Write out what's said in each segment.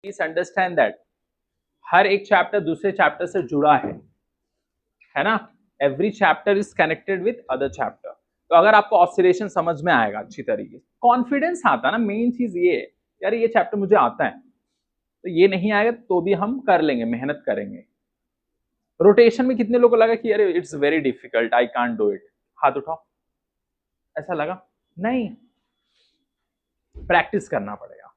Please understand that हर एक chapter दूसरे chapter से जुड़ा है ना। Every chapter is connected with other chapter. तो अगर आपको ऑसिलेशन समझ में आएगा अच्छी तरीके से, कॉन्फिडेंस आता ना, मेन चीज ये है यार ये चैप्टर मुझे आता है, तो ये नहीं आएगा तो भी हम कर लेंगे, मेहनत करेंगे। रोटेशन में कितने लोगों को लगा कि अरे it's very difficult, I can't do it, हाथ उठाओ। ऐसा लगा? नहीं, प्रैक्टिस करना पड़ेगा।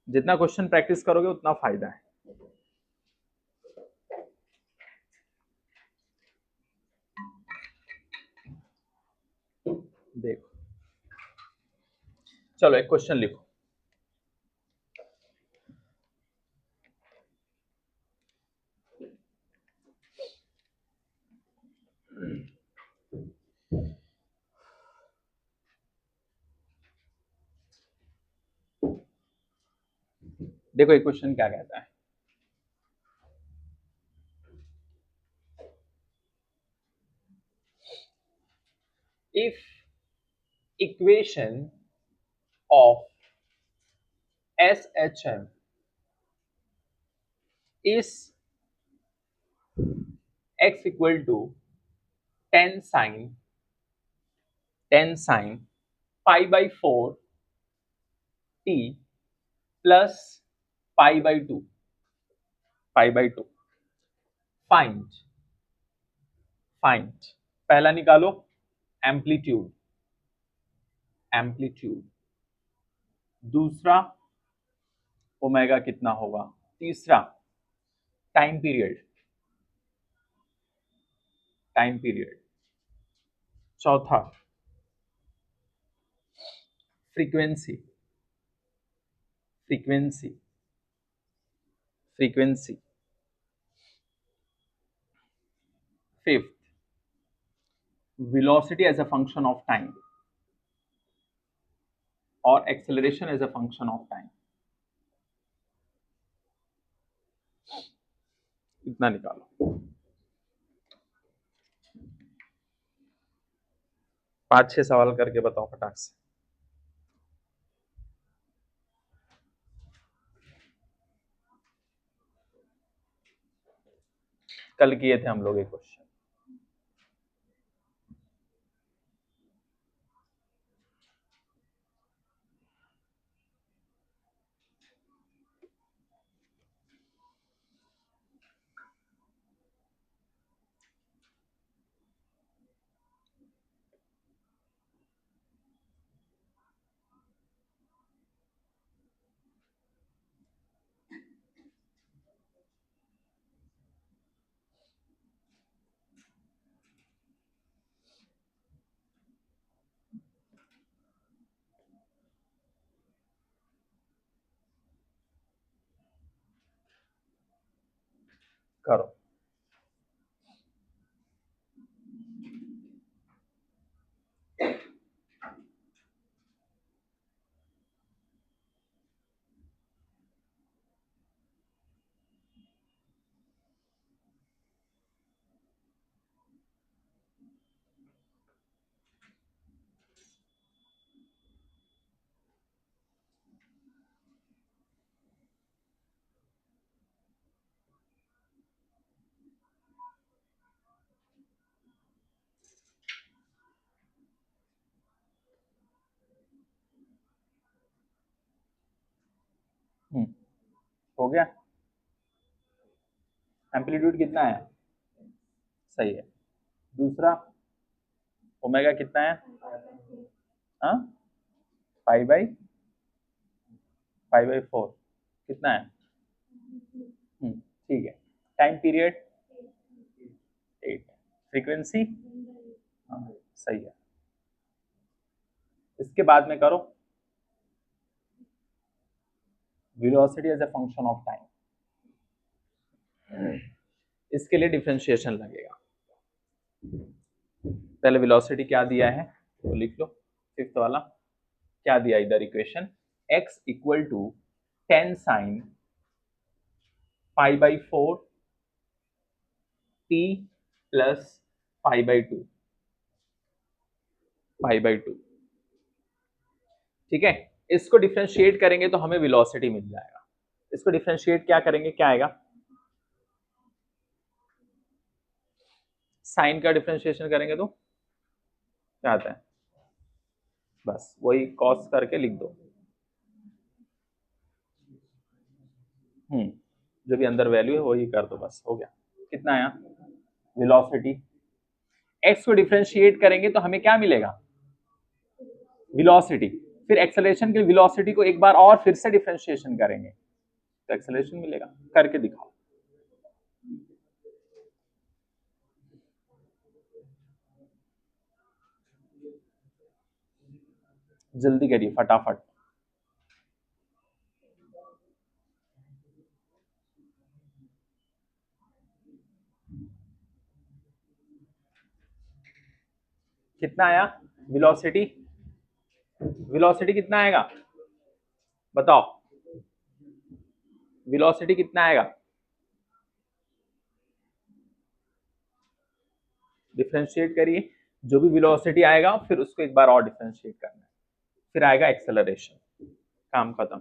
जितना क्वेश्चन प्रैक्टिस करोगे उतना फायदा है। देखो चलो एक क्वेश्चन लिखो। देखो एक क्वेश्चन क्या कहता है, if equation of SHM is x equal to 10 sin pi by 4 t plus pi by 2 find पहला निकालो एम्पलीट्यूड, दूसरा ओमेगा कितना होगा, तीसरा टाइम पीरियड, चौथा frequency, fifth velocity as a function of time और acceleration as a function of time। इतना निकालो, 5-6 सवाल करके बताओ फटाक से। कल किए थे हम लोग एक क्वेश्चन। करो। हो गया। एम्पलीट्यूड कितना है, सही है। दूसरा ओमेगा कितना है, हाँ पाई बाई 4 कितना है, ठीक है। टाइम पीरियड 8, फ्रीक्वेंसी, हाँ सही है। इसके बाद में करो velocity as a function of time, इसके लिए डिफरेंशिएशन लगेगा। पहले वेलोसिटी क्या दिया है तो लिख लो, फिफ्थ वाला क्या दिया इधर equation, x equal to 10 sin pi by 4 t plus pi by 2, ठीक है। इसको डिफरेंशिएट करेंगे तो हमें वेलोसिटी मिल जाएगा। इसको डिफरेंशिएट क्या करेंगे, क्या आएगा? साइन का डिफरेंशिएशन करेंगे तो क्या आता है? बस वही कॉस करके लिख दो। जो भी अंदर वैल्यू है वही कर दो, बस हो गया। कितना आया? वेलोसिटी। एक्स को डिफरेंशिएट करेंगे तो हमें क्या मिलेगा? वेलोसिटी। फिर एक्सेलरेशन के वेलोसिटी को एक बार और फिर से डिफरेंशिएशन करेंगे तो एक्सेलरेशन मिलेगा। करके दिखाओ। जल्दी करिए फटाफट। कितना आया वेलोसिटी? वेलोसिटी कितना आएगा बताओ? वेलोसिटी कितना आएगा? डिफरेंशिएट करिए। जो भी वेलोसिटी आएगा फिर उसको एक बार और डिफरेंशिएट करना है, फिर आएगा एक्सेलरेशन। काम खत्म।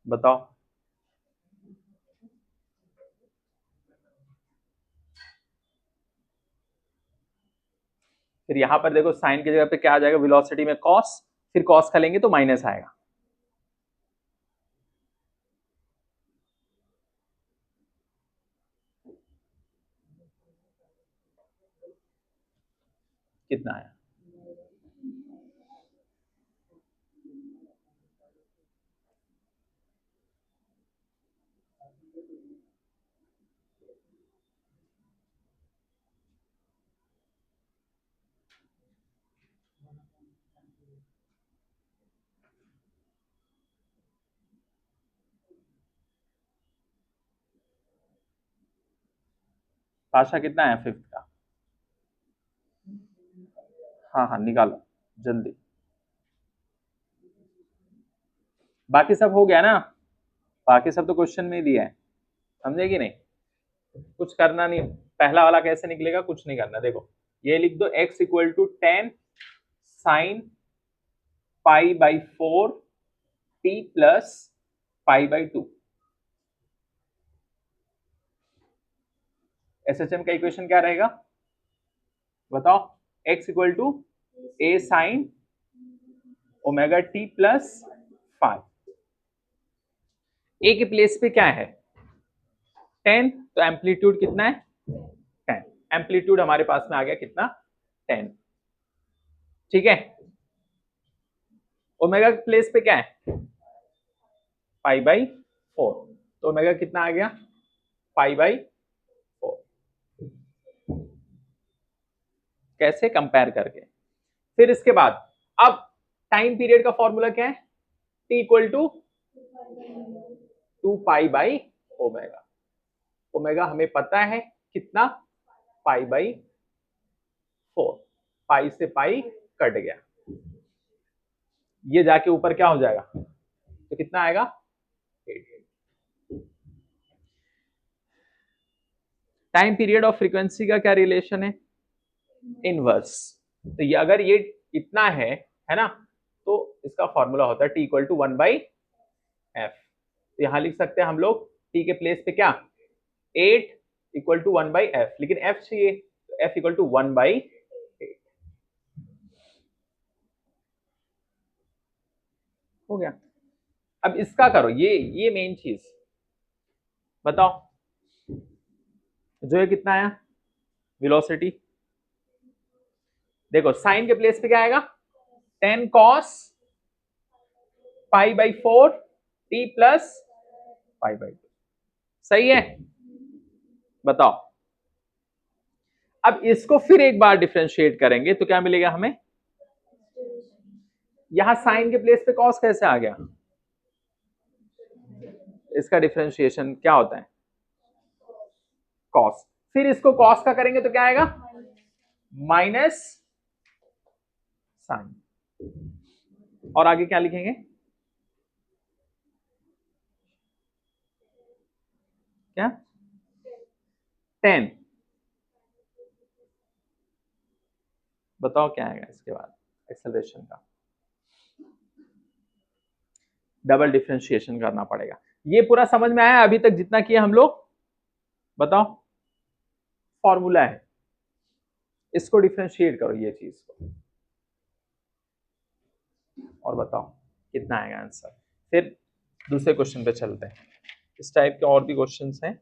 बताओ। फिर यहां पर देखो साइन की जगह पे क्या आ जाएगा? वेलोसिटी में कॉस, फिर कॉस का लेंगे तो माइनस आएगा। कितना आया? पाशा कितना आया फिफ्थ का? हाँ हाँ निकालो जल्दी। बाकी सब हो गया ना? बाकी सब तो क्वेश्चन में ही दिया है, समझे कि नहीं? कुछ करना नहीं। पहला वाला कैसे निकलेगा, कुछ नहीं करना। देखो ये लिख दो, x equal to 10 sine pi by 4 T plus pi by 2। SHM का इक्वेशन क्या रहेगा बताओ? x equal to A sine omega T plus 5। A के प्लेस पे क्या है? 10, तो एम्पलीट्यूड कितना है? 10। एम्पलीट्यूड हमारे पास में आ गया कितना? 10। ठीक है। ओमेगा के प्लेस पे क्या है? पाई बाई 4, तो ओमेगा कितना आ गया? पाई बाई 4। कैसे? कंपेयर करके। फिर इसके बाद अब टाइम पीरियड का फॉर्मूला क्या है? T equal to 2 pi by omega. Omega हमें पता है कितना? पाई बाई 4। पाई से पाई कट गया, ये जाके ऊपर क्या हो जाएगा? तो कितना आएगा? 8। टाइम पीरियड और फ्रीक्वेंसी का क्या रिलेशन है? इनवर्स। तो ये अगर ये इतना है ना, तो इसका फॉर्मूला होता है T equal to 1 by F. तो यहां लिख सकते हैं हम लोग टी के प्लेस पे क्या? 8 इक्वल टू 1 बाई एफ, लेकिन एफ चाहिए तो एफ इक्वल टू 1 बाई 8 हो गया। अब इसका करो, ये मेन चीज बताओ। जो है कितना आया वेलोसिटी? देखो साइन के प्लेस पे क्या आएगा? 10 cos pi by 4 T plus pi by 2। सही है? बताओ। अब इसको फिर एक बार डिफरेंशिएट करेंगे तो क्या मिलेगा हमें? यहां साइन के प्लेस पे कॉस कैसे आ गया? इसका डिफरेंशिएशन क्या होता है? कॉस। फिर इसको कॉस का करेंगे तो क्या आएगा? Minus sine. और आगे क्या लिखेंगे? क्या? 10 बताओ क्या आएगा इसके बाद एक्सेलरेशन का? डबल डिफरेंशिएशन करना पड़ेगा। ये पूरा समझ में आया अभी तक जितना किया हम लोग? बताओ, फॉर्मूला है, इसको डिफरेंशिएट करो ये चीज को, और बताओ कितना आएगा आंसर। फिर दूसरे क्वेश्चन पे चलते हैं। इस टाइप के और भी क्वेश्चंस हैं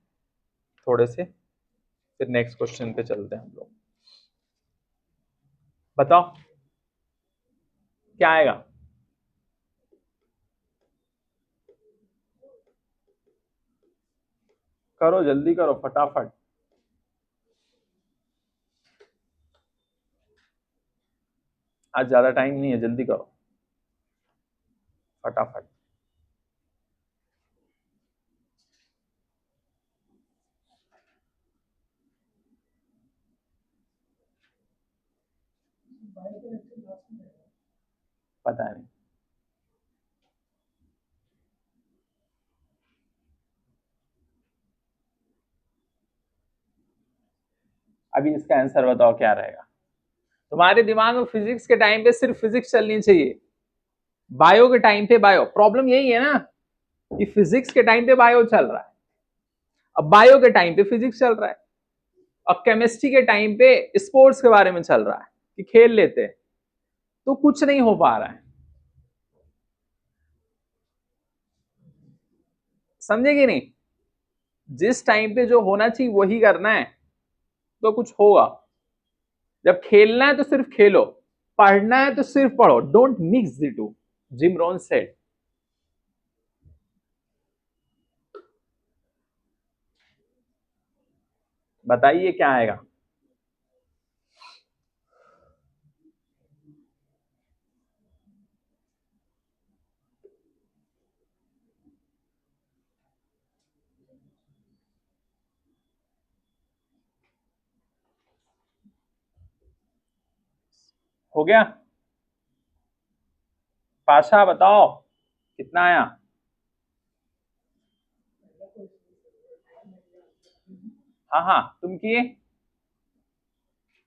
थोड़े से, फिर नेक्स्ट क्वेश्चन पे चलते हैं हम लोग। बताओ क्या आएगा? करो जल्दी करो फटाफट। आज ज्यादा टाइम नहीं है, जल्दी करो फटाफट। पता नहीं, अभी इसका आंसर बताओ क्या रहेगा। तुम्हारे दिमाग में फिजिक्स के टाइम पे सिर्फ फिजिक्स चलनी चाहिए, बायो के टाइम पे बायो। प्रॉब्लम यही है ना कि फिजिक्स के टाइम पे बायो चल रहा है, अब बायो के टाइम पे फिजिक्स चल रहा है, और केमिस्ट्री के टाइम पे स्पोर्ट्स के बारे में चल रहा है कि खेल लेते हैं, तो कुछ नहीं हो पा रहा है। समझे कि नहीं? जिस टाइम पे जो होना चाहिए वही करना है तो कुछ होगा। जब खेलना है तो सिर्फ खेलो, पढ़ना है तो सिर्फ पढ़ो, don't mix the two. Jim Rohn said. बताइए क्या आएगा? हो गया? पाशा बताओ कितना आया? हाँ हाँ, तुम किए,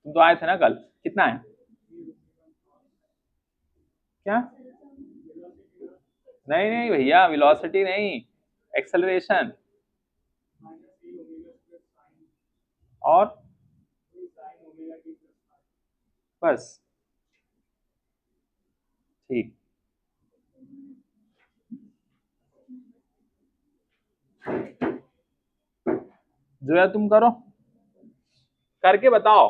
तुम तो आए थे ना कल। कितना है? क्या? नहीं नहीं भैया, वेलोसिटी नहीं, एक्सेलरेशन। और बस, ठीक। जो है तुम करो, करके बताओ।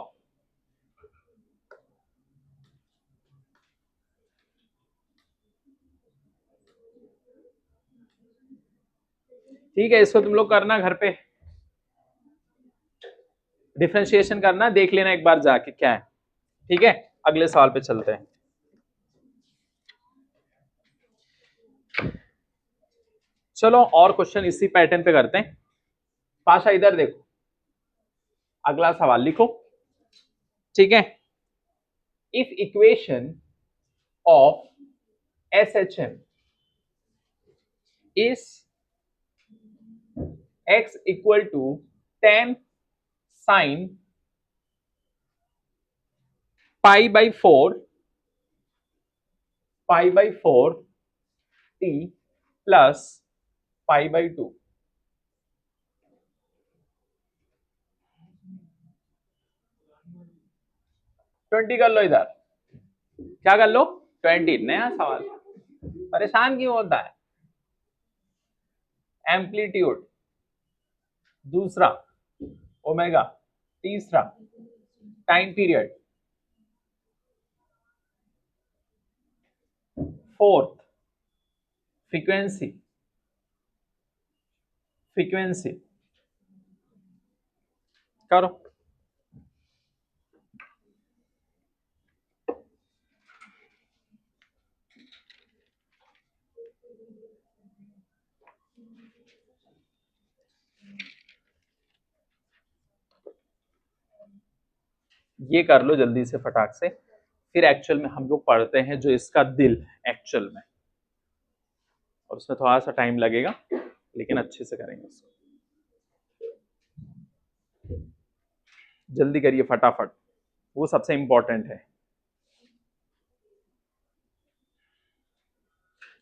ठीक है, इसको तुम लोग करना घर पे, डिफरेंशिएशन करना, देख लेना एक बार जाके क्या है। ठीक है, अगले सवाल पे चलते हैं। चलो और क्वेश्चन इसी पैटर्न पे करते हैं। पाशा इधर देखो, अगला सवाल लिखो। ठीक है, if equation of SHM is x equal to 10 sin pi by 4 t plus pi by 2। 20 कर लो इधर, क्या कर लो? 20। नया सवाल, परेशान क्यों होता है? एम्पलीट्यूड दूसरा, ओमेगा तीसरा, time period fourth, frequency frequency करो। ये कर लो जल्दी से फटाक से, फिर एक्चुअल में हम लोग पढ़ते हैं जो इसका दिल एक्चुअल में, और उसमें थोड़ा सा टाइम लगेगा लेकिन अच्छे से करेंगे इसको। जल्दी करिए फटाफट, वो सबसे इंपॉर्टेंट है।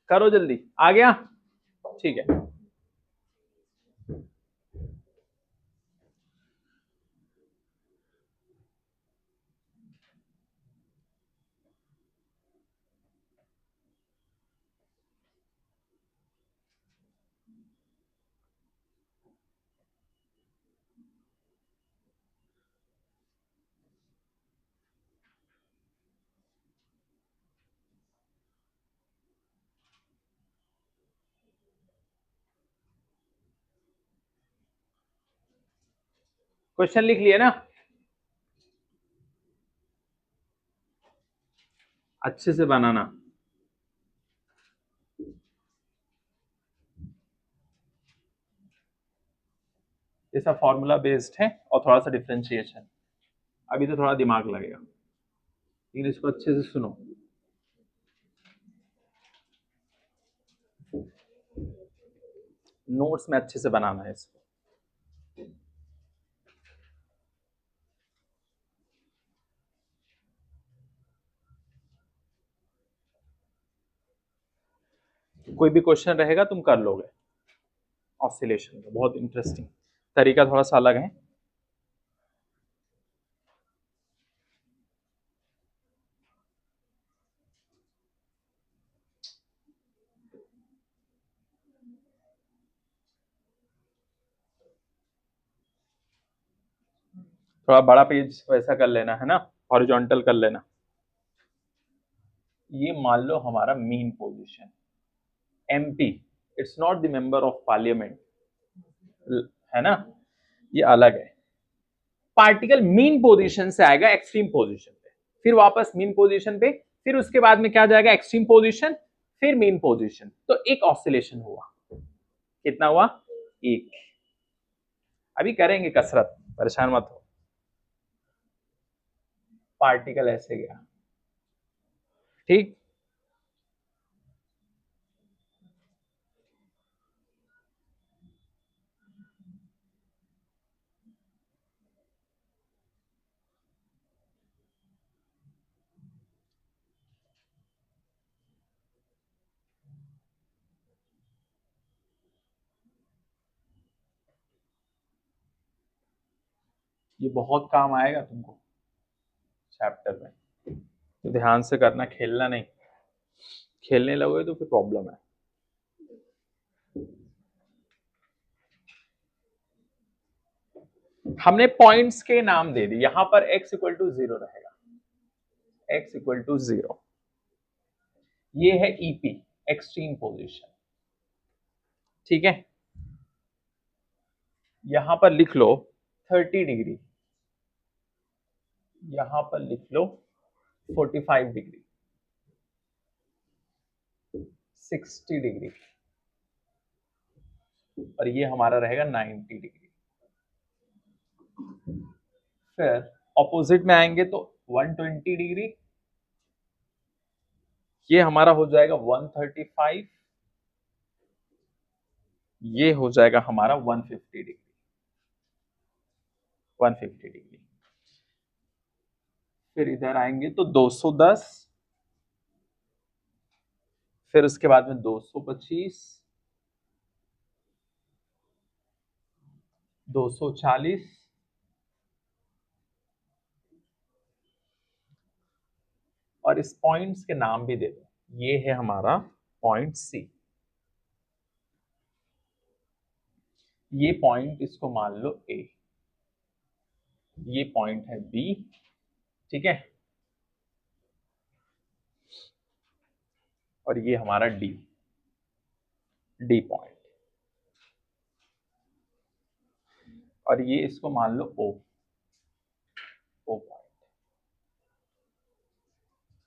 करो जल्दी, आ गया? ठीक है। क्वेश्चन लिख लिए ना? अच्छे से बनाना। ये सब फॉर्मूला बेस्ड है और थोड़ा सा डिफरेंशिएशन, अभी तो थोड़ा दिमाग लगेगा, लेकिन इसको अच्छे से सुनो। नोट्स में अच्छे से बनाना है इसको। कोई भी क्वेश्चन रहेगा तुम कर लोगे। ऑसिलेशन का बहुत इंटरेस्टिंग तरीका, थोड़ा सा अलग है। थोड़ा बड़ा पेज वैसा कर लेना है ना, हॉरिजॉन्टल कर लेना। ये मान लो हमारा mean position, MP, it's not the member of parliament, है ना, ये अलग है। पार्टिकल मीन पोजीशन से आएगा एक्सट्रीम पोजीशन पे, फिर वापस मीन पोजीशन पे, फिर उसके बाद में क्या जाएगा, एक्सट्रीम पोजीशन, फिर मीन पोजीशन। तो एक ऑसिलेशन हुआ, कितना हुआ, एक। अभी करेंगे कसरत, परेशान मत हो। पार्टिकल ऐसे गया, ठीक। ये बहुत काम आएगा तुमको चैप्टर में, तो ध्यान से करना, खेलना नहीं। खेलने लगोगे तो फिर प्रॉब्लम है। हमने पॉइंट्स के नाम दे दी, यहां पर x इक्वल टू 0 रहेगा, x इक्वल टू 0। ये है ईपी, एक्सट्रीम पोजीशन, ठीक है। यहां पर लिख लो 30 डिग्री, यहां पर लिख लो 45 डिग्री, 60 डिग्री, और ये हमारा रहेगा 90 डिग्री। फिर ऑपोजिट में आएंगे तो 120 डिग्री, ये हमारा हो जाएगा 135, ये हो जाएगा हमारा 150 डिग्री, 150 डिग्री। फिर इधर आएंगे तो 210, फिर उसके बाद में 225, 240, और इस पॉइंट्स के नाम भी दे दो। ये है हमारा पॉइंट सी, ये पॉइंट इसको मान लो ए, ये पॉइंट है बी, ठीक है, और ये हमारा डी, डी पॉइंट, और ये इसको मान लो ओ, ओ पॉइंट।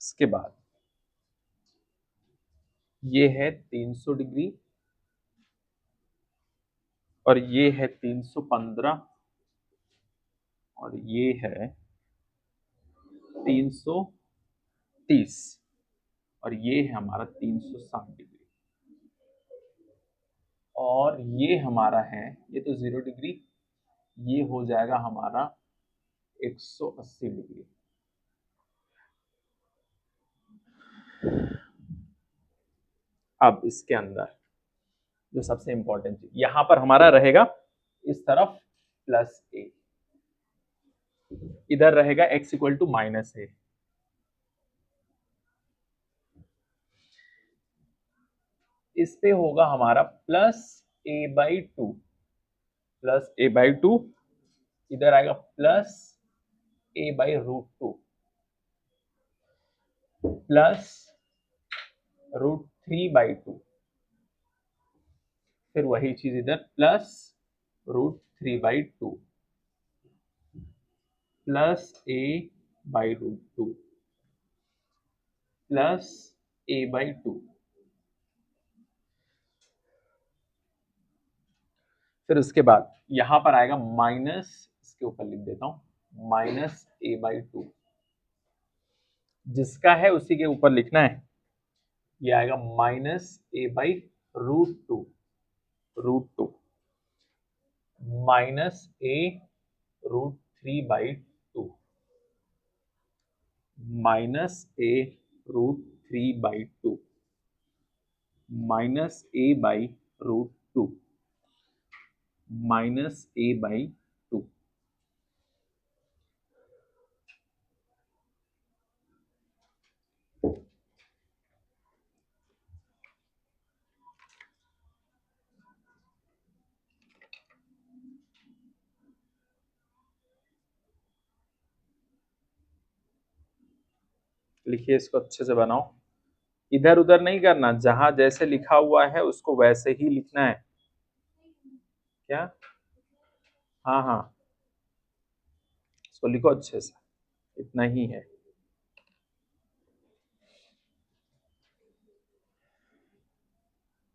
इसके बाद ये है 300 डिग्री, और ये है 315, और ये है 330, और ये है हमारा 360 डिग्री, और ये हमारा है, ये तो 0 डिग्री, ये हो जाएगा हमारा 180 डिग्री। अब इसके अंदर जो सबसे इंपॉर्टेंट चीज यहां पर हमारा रहेगा इस तरफ प्लस ए, इधर रहेगा x equal to minus A. इस पे होगा हमारा plus A by two, plus A by two, इधर आएगा plus A by root two, plus root three by two, फिर वही चीज इधर plus root three by two, plus A by root two, plus A by two, फिर उसके बाद यहां पर आएगा माइनस, इसके ऊपर लिख देता हूं माइनस ए बाई टू, जिसका है उसी के ऊपर लिखना है, ये आएगा minus A by root two, root two minus A root three by two, minus A root three by two, minus A by root two, minus A by two. लिखिए, इसको अच्छे से बनाओ, इधर उधर नहीं करना, जहां जैसे लिखा हुआ है उसको वैसे ही लिखना है। क्या? हाँ हाँ, इसको लिखो अच्छे से, इतना ही है।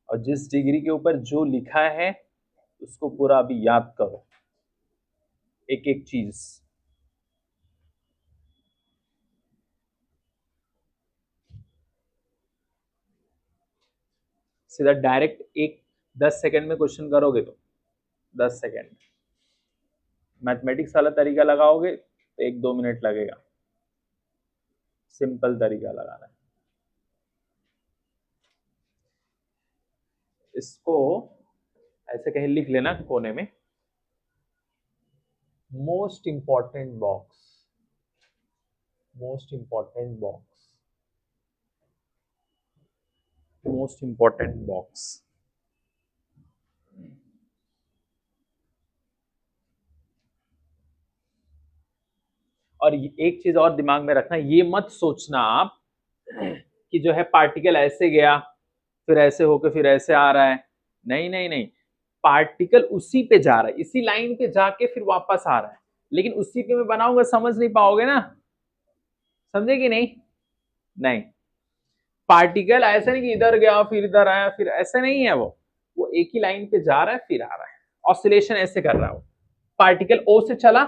और जिस डिग्री के ऊपर जो लिखा है उसको पूरा अभी याद करो, एक एक चीज। सीधा डायरेक्ट एक 10 सेकंड में क्वेश्चन करोगे तो 10 सेकंड, मैथमेटिक्स वाला तरीका लगाओगे तो 1-2 मिनट लगेगा, सिंपल तरीका लगाना है। इसको ऐसे कहीं लिख लेना कोने में, most important box, most important box, most important box. और एक चीज और दिमाग में रखना, ये मत सोचना आप कि जो है पार्टिकल ऐसे गया फिर ऐसे होकर फिर ऐसे आ रहा है, नहीं नहीं नहीं, पार्टिकल उसी पे जा रहा है, इसी लाइन पे जाके फिर वापस आ रहा है, लेकिन उसी पे मैं बनाऊंगा समझ नहीं पाओगे ना, समझे कि नहीं? नहीं, पार्टिकल ऐसा नहीं कि इधर गया फिर इधर आया, फिर ऐसा नहीं है, वो एक ही लाइन पे जा रहा है फिर आ रहा है, ऑसिलेशन ऐसे कर रहा है वो। पार्टिकल ओ से चला,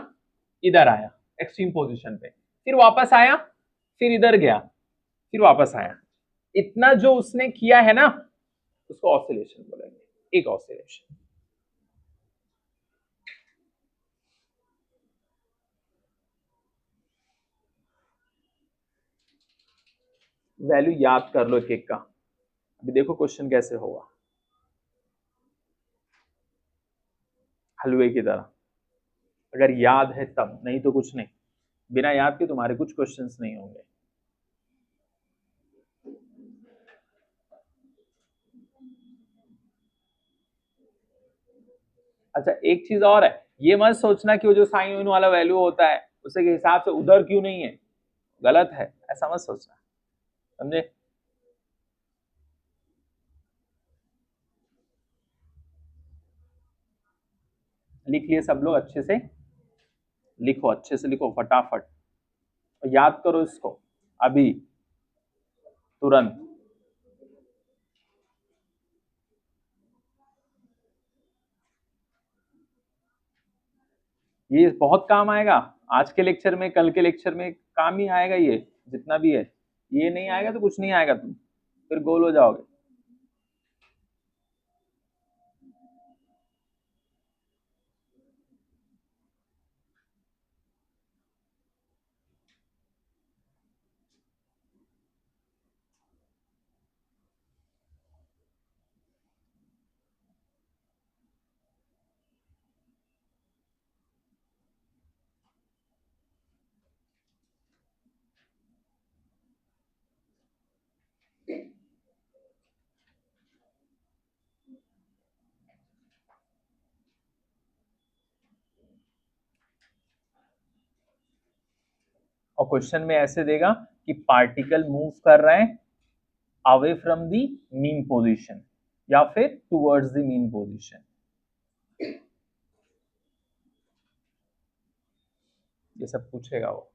इधर आया एक्सट्रीम पोजीशन पे, फिर वापस आया, फिर इधर गया, फिर वापस आया, इतना जो उसने किया है ना उसको ऑसिलेशन बोलेंगे, एक ऑसिलेशन। वैल्यू याद कर लो एक एक का, अभी देखो क्वेश्चन कैसे होगा, हलवे की तरह, अगर याद है तब, नहीं तो कुछ नहीं, बिना याद के तुम्हारे कुछ क्वेश्चंस नहीं होंगे। अच्छा एक चीज और है, ये मत सोचना कि वो जो साइन वाला वैल्यू होता है उसे के हिसाब से उधर क्यों नहीं है, गलत है, ऐसा मत सोचना, समझे? लिख लिए सब लोग अच्छे से, लिखो अच्छे से, लिखो फटाफट, याद करो इसको अभी, तुरंत। ये बहुत काम आएगा, आज के लेक्चर में कल के लेक्चर में काम ही आएगा, ये जितना भी है, ये नहीं आएगा तो कुछ नहीं आएगा, तुम फिर गोल हो जाओगे। और क्वेश्चन में ऐसे देगा कि पार्टिकल मूव कर रहे हैं away from the mean position या फिर टुवर्ड्स द मीन पोजीशन। ये सब पूछेगा वो।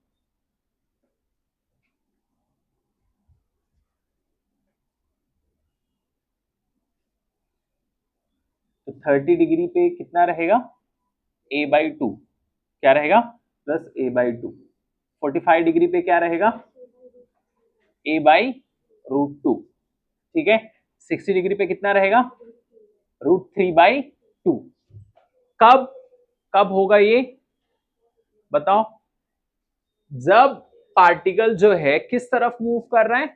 तो 30 डिग्री पे कितना रहेगा, a/2 क्या रहेगा, प्लस a/2। 45 डिग्री पे क्या रहेगा, a/√2। ठीक है, 60 डिग्री पे कितना रहेगा, √3/2। कब कब होगा ये बताओ, जब पार्टिकल जो है किस तरफ मूव कर रहा है,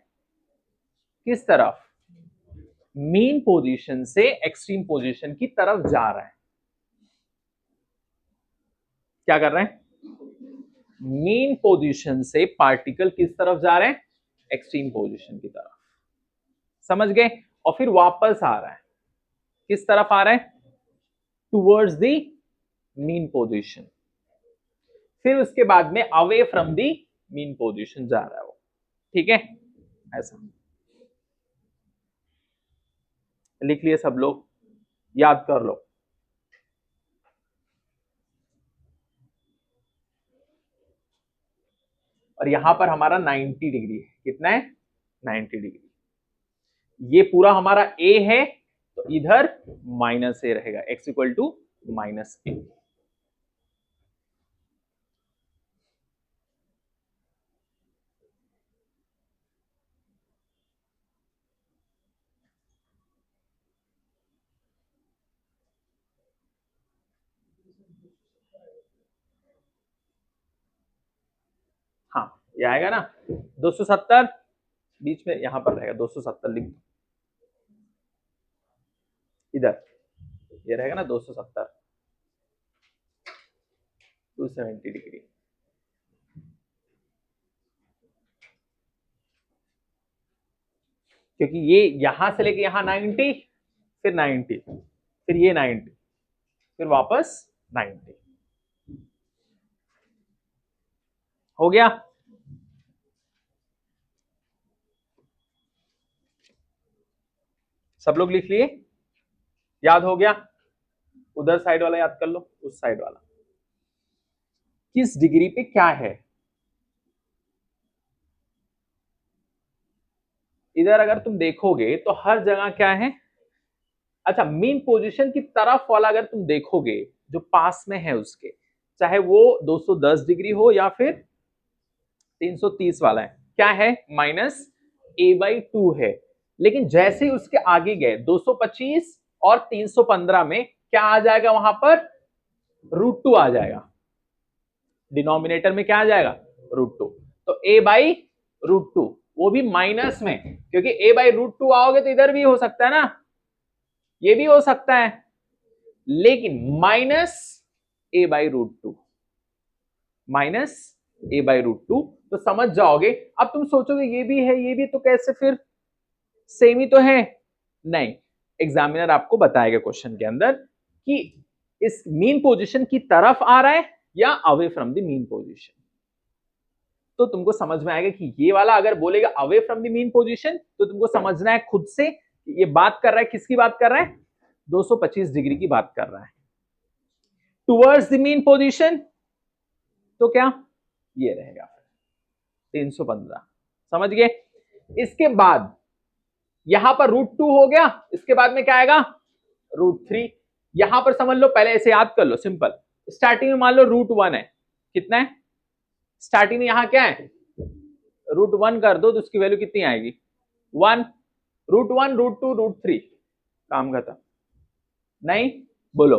किस तरफ, मीन पोजीशन से एक्सट्रीम पोजीशन की तरफ जा रहा है। क्या कर रहे हैं, मीन पोजीशन से पार्टिकल किस तरफ जा रहे हैं, एक्सट्रीम पोजीशन की तरफ। समझ गए, और फिर वापस आ रहा है, किस तरफ आ रहा है, टुवर्ड्स द मीन पोजीशन। फिर उसके बाद में away from the mean position जा रहा है वो। ठीक है, ऐसा लिख लिए सब लोग, याद कर लो। और यहां पर हमारा 90 डिग्री है, कितना है, 90 डिग्री। ये पूरा हमारा a है, तो इधर -a रहेगा, x इक्वल टू -a। हाँ, ये आएगा ना 270, बीच में यहां पर रहेगा 270, लिख दो इधर, ये रहेगा ना 270, 270 डिग्री। क्योंकि ये यहां से लेके यहां 90, फिर 90, फिर ये 90, फिर वापस 90। हो गया, सब लोग लिख लिए, याद हो गया। उधर साइड वाला याद कर लो, उस साइड वाला किस डिग्री पे क्या है। इधर अगर तुम देखोगे तो हर जगह क्या है, अच्छा मीन पोजीशन की तरफ वाला अगर तुम देखोगे जो पास में है उसके, चाहे वो 210 डिग्री हो या फिर 330 वाला है, क्या है, -a/2 है। लेकिन जैसे ही उसके आगे गए 225 और 315 में क्या आ जाएगा, वहां पर √2 आ जाएगा, डिनोमिनेटर में क्या आ जाएगा, √2। तो a/√2 वो भी माइनस में, क्योंकि a/√2 आओगे तो इधर भी हो सकता है ना, ये भी हो सकता है, लेकिन -a/√2, -a/√2। तो समझ जाओगे। अब तुम सोचोगे ये भी है ये भी, तो कैसे फिर सेम ही तो है, नहीं, एग्जामिनर आपको बताएगा क्वेश्चन के अंदर कि इस मीन पोजीशन की तरफ आ रहा है या away from the mean position. तो तुमको समझ में आएगा कि ये वाला अगर बोलेगा away from the mean position, तो तुमको समझना है खुद से ये बात कर रहा है, किसकी बात कर रहा है, 225 डिग्री की बात कर रहा है। टुवर्ड्स द मीन पोजीशन तो क्या, ये रहेगा 315। समझ गए। इसके बाद यहां पर √2 हो गया, इसके बाद में क्या आएगा, √3। यहां पर समझ लो, पहले ऐसे याद कर लो, सिंपल। स्टार्टिंग में मान लो √1 है, कितना है स्टार्टिंग में, यहां क्या है, √1 कर दो तो उसकी वैल्यू कितनी आएगी, 1। √1 √2 √3, काम खत्म। नहीं बोलो,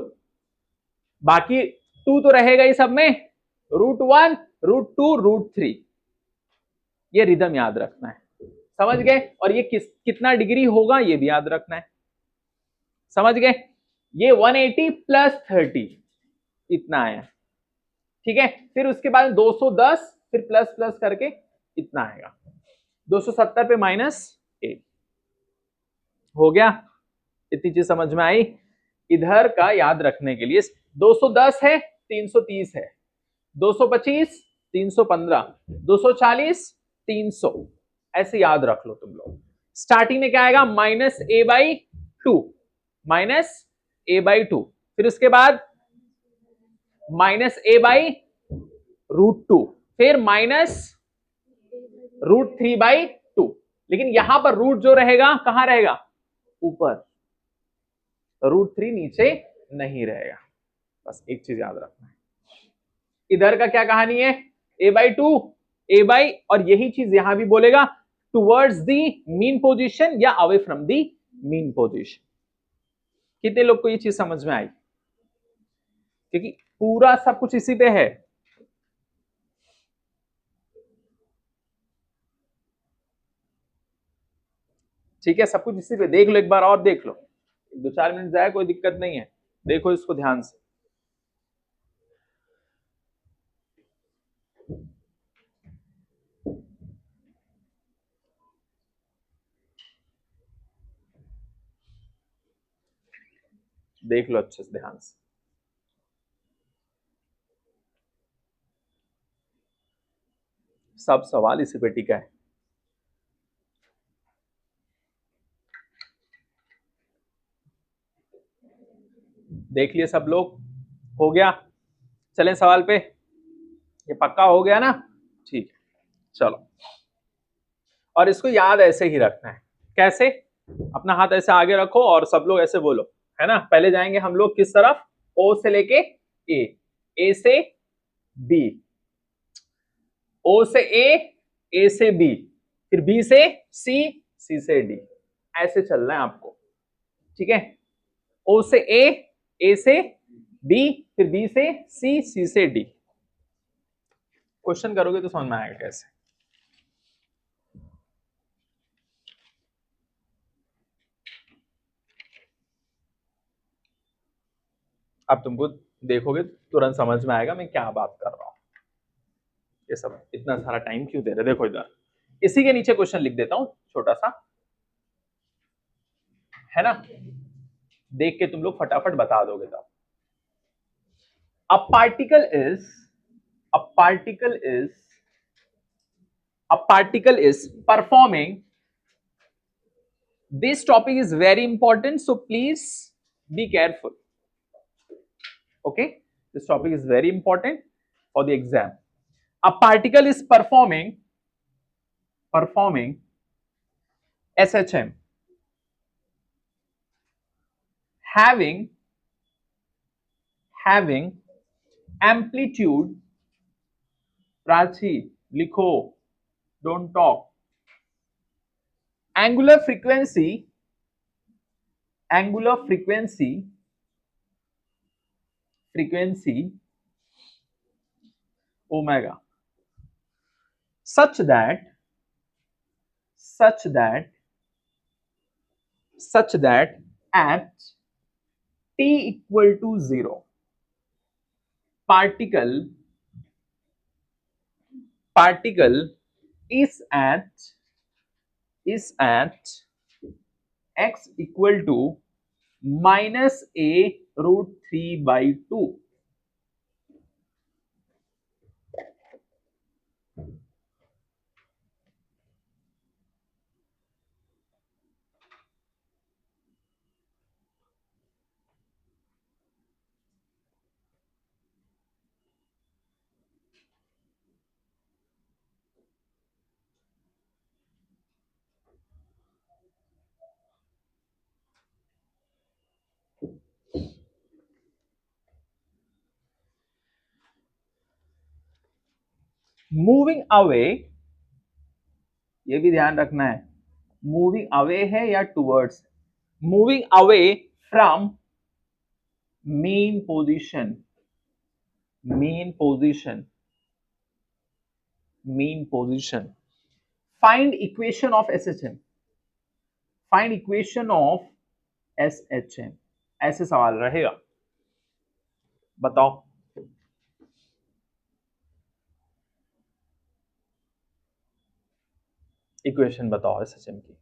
बाकी 2 तो रहेगा ही सब में, √1 √2 √3, ये रिदम याद रखना है। समझ गए। और ये कितना डिग्री होगा ये भी याद रखना है। समझ गए। ये 180 + 30 इतना आया, ठीक है। फिर उसके बाद 210, फिर प्लस प्लस करके इतना आएगा, 270 पे -1। हो गया, इतनी चीज समझ में आई। इधर का याद रखने के लिए 210 है, 330 है, 225, 315, 240, 300, ऐसे याद रख लो तुम लोग। स्टार्टिंग में क्या आएगा, -a/2, -a/2, फिर उसके बाद -a/√2, फिर -√3/2। लेकिन यहां पर रूट जो रहेगा कहां रहेगा, ऊपर, √3 नीचे नहीं रहेगा। बस एक चीज याद रखना है। इधर का क्या कहानी है, a/2, और यही चीज यहां भी बोलेगा, टुवर्ड्स द मीन पोजीशन या away from the mean position. कितने लोग को ये चीज समझ में आई, क्योंकि पूरा सब कुछ इसी पे है। ठीक है, सब कुछ इसी पे, देख लो एक बार और देख लो, 2-4 मिनट जाए कोई दिक्कत नहीं है, देखो इसको ध्यान से। देख लो अच्छे से ध्यान से। सब सवाल इसी पे टिका है। देख लिए सब लोग, हो गया, चलें सवाल पे, ये पक्का हो गया ना, ठीक है, चलो। और इसको याद ऐसे ही रखना है, कैसे, अपना हाथ ऐसे आगे रखो और सब लोग ऐसे बोलो, है ना। पहले जाएंगे हम लोग किस तरफ, ओ से लेके ए, ए से बी, ओ से ए से बी, फिर बी से सी, सी से डी, ऐसे चलना है आपको, ठीक है। ओ से ए से बी, फिर बी से सी, सी से डी। क्वेश्चन करोगे तो समझ में आएगा कैसे। अब तुमको देखोगे तुरंत समझ में आएगा मैं क्या बात कर रहा हूं। ये सब इतना सारा टाइम क्यों दे रहे, देखो इधर, इसी के नीचे क्वेश्चन लिख देता हूं छोटा सा, है ना, देख के तुम लोग फटाफट बता दोगे। तब अ particle is a particle is a particle is performing, this topic is very important, so please be careful, okay, this topic is very important for the exam. A particle is performing SHM, having amplitude, Prachi लिखो, don't talk, angular frequency omega, such that at t equal to 0, particle is at x equal to -a√3/2. Moving away, ये भी ध्यान रखना है, moving away है या towards, moving away from main position, find equation of SHM, ऐसे सवाल रहेगा, बताओ। इक्वेशन बताओ SHM की,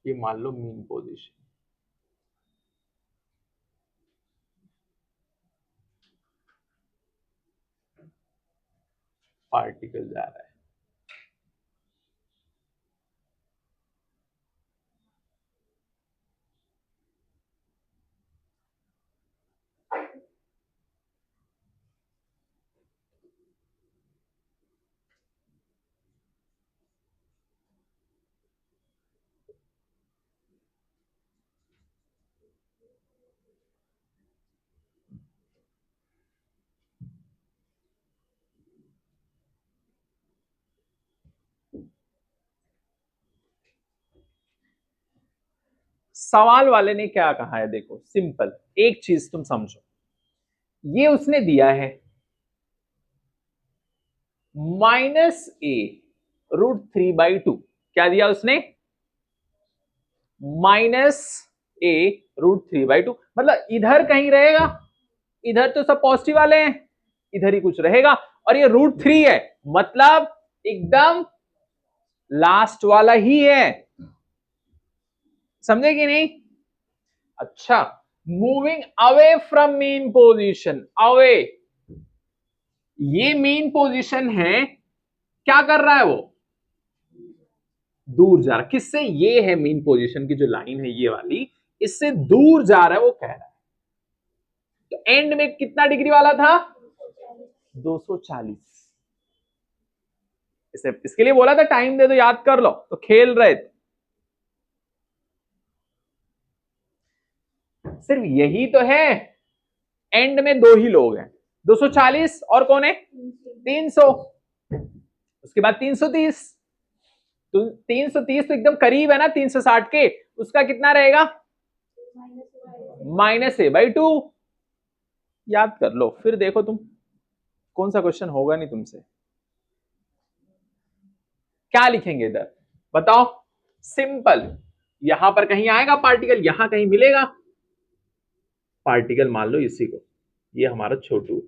ये मान लो मीन पोजीशन, पार्टिकल जा रहा है, सवाल वाले ने क्या कहा है देखो, सिंपल एक चीज तुम समझो, ये उसने दिया है -a√3/2, क्या दिया उसने, -a√3/2, मतलब इधर कहीं रहेगा, इधर तो सब पॉजिटिव वाले हैं, इधर ही कुछ रहेगा, और ये √3 है, मतलब एकदम लास्ट वाला ही है, समझे कि नहीं। अच्छा, moving away from main position, away, ये मेन पोजीशन है, क्या कर रहा है वो, दूर जा रहा है, किससे, ये है मेन पोजीशन की जो लाइन है ये वाली, इससे दूर जा रहा है, वो कह रहा है। तो एंड में कितना डिग्री वाला था, 240। इसे इसके लिए बोला था टाइम दे दो याद कर लो, तो खेल रहे थे। सिर्फ यही तो है, एंड में दो ही लोग हैं, 240 और कौन है, 300, उसके बाद 330, तो 330 तो एकदम करीब है ना 360 के, उसका कितना रहेगा, -a/2, याद कर लो, फिर देखो तुम कौन सा क्वेश्चन होगा नहीं तुमसे, क्या लिखेंगे इधर बताओ, सिंपल, यहां पर कहीं आएगा पार्टिकल, यहां कहीं मिलेगा पार्टिकल, मान लो इसी को, ये हमारा छोटू,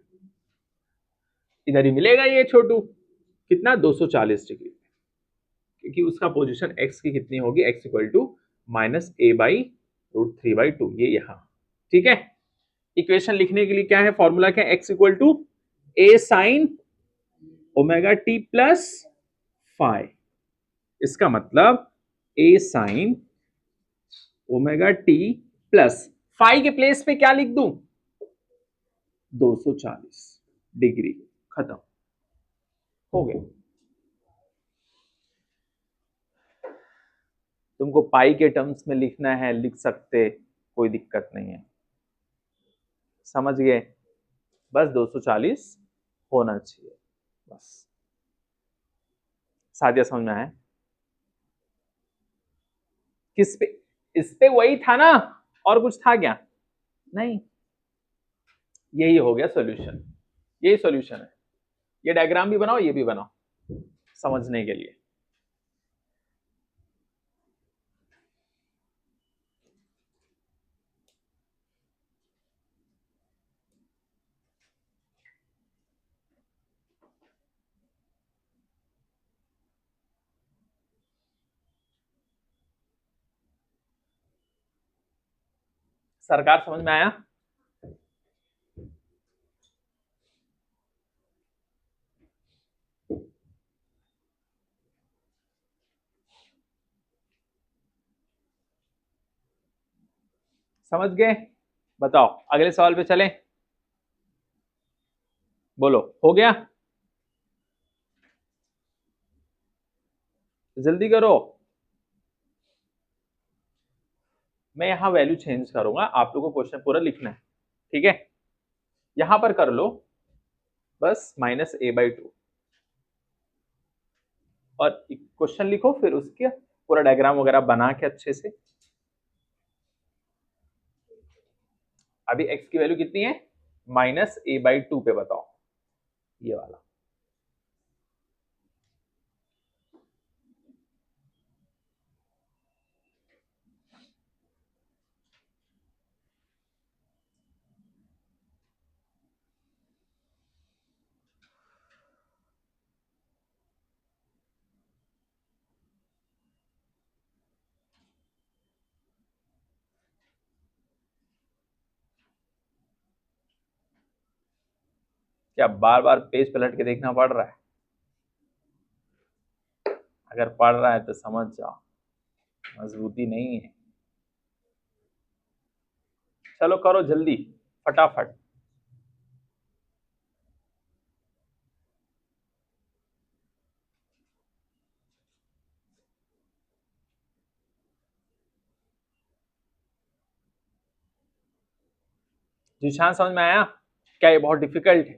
इधर ही मिलेगा ये छोटू, कितना 240 डिग्री, क्योंकि उसका पोजीशन x की कितनी होगी, x इक्वल टू -a/√3/2, ये यहां, ठीक है। इक्वेशन लिखने के लिए क्या है, फॉर्मूला क्या है, x equal to a sin ω t plus phi, इसका मतलब a sin ω t plus phi के प्लेस पे क्या लिख दूं, 240 डिग्री, खत्म हो गया। तुमको पाई के टर्म्स में लिखना है लिख सकते, कोई दिक्कत नहीं है, समझ गए, बस 240 होना चाहिए, बस, सादिया समझ में आया, किस पे, इस पे वही था ना, और कुछ था क्या, नहीं, यही हो गया सॉल्यूशन, यही सॉल्यूशन है, ये डायग्राम भी बनाओ, ये भी बनाओ समझने के लिए। सरकार समझ में आया, समझ गए, बताओ अगले सवाल पे चलें, बोलो हो गया, जल्दी करो, मैं यहां वैल्यू चेंज करूंगा, आप लोगों को क्वेश्चन पूरा लिखना है, ठीक है, यहां पर कर लो बस -a/2, और क्वेश्चन लिखो, फिर उसके पूरा डायग्राम वगैरह बना के अच्छे से। अभी x की वैल्यू कितनी है, -a/2 पे बताओ, ये वाला, क्या बार बार पेज पलट के देखना पड़ रहा है? अगर पढ़ रहा है तो समझ जाओ, मजबूती नहीं है। चलो करो जल्दी, फटाफट। जीशान समझ में आया? क्या ये बहुत डिफिकल्ट है?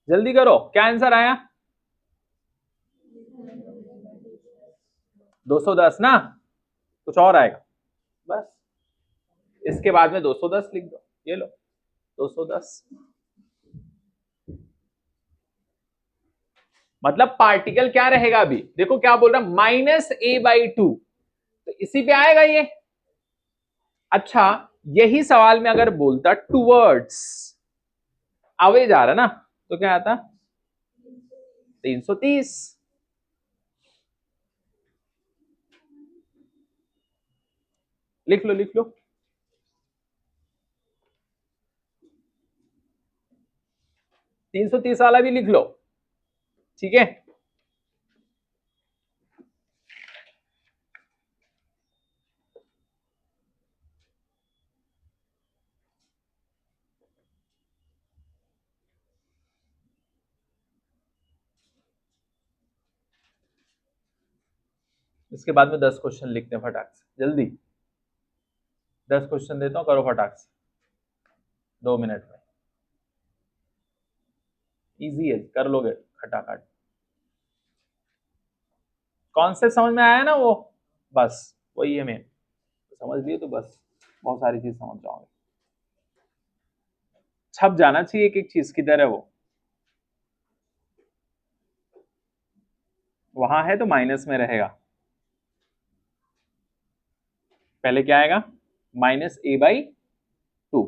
जल्दी करो, क्या आंसर आया? 210 ना? कुछ और आएगा? बस इसके बाद में 210 लिख दो, ये लो 210। मतलब पार्टिकल क्या रहेगा? अभी देखो क्या बोल रहा, -a/2, तो इसी पे आएगा ये। अच्छा, यही सवाल में अगर बोलता टूवर्ड्स, अवे जा रहा ना, तो क्या आता? 330। लिख लो लिख लो। 330 वाला भी लिख लो, ठीक है। इसके बाद में 10 क्वेश्चन लिखते हैं फटाक से, जल्दी 10 क्वेश्चन देता हूं, करो फटाक से 2 मिनट में। इजी है, कर लोगे खटाखट। कॉन्सेप्ट समझ में आया ना? वो बस वही है, मेन समझ लिए तो बस बहुत सारी चीज समझ जाओगे। छप जाना चाहिए एक एक चीज, किधर है वो? वहां है तो माइनस में रहेगा। पहले क्या आएगा? -a/2।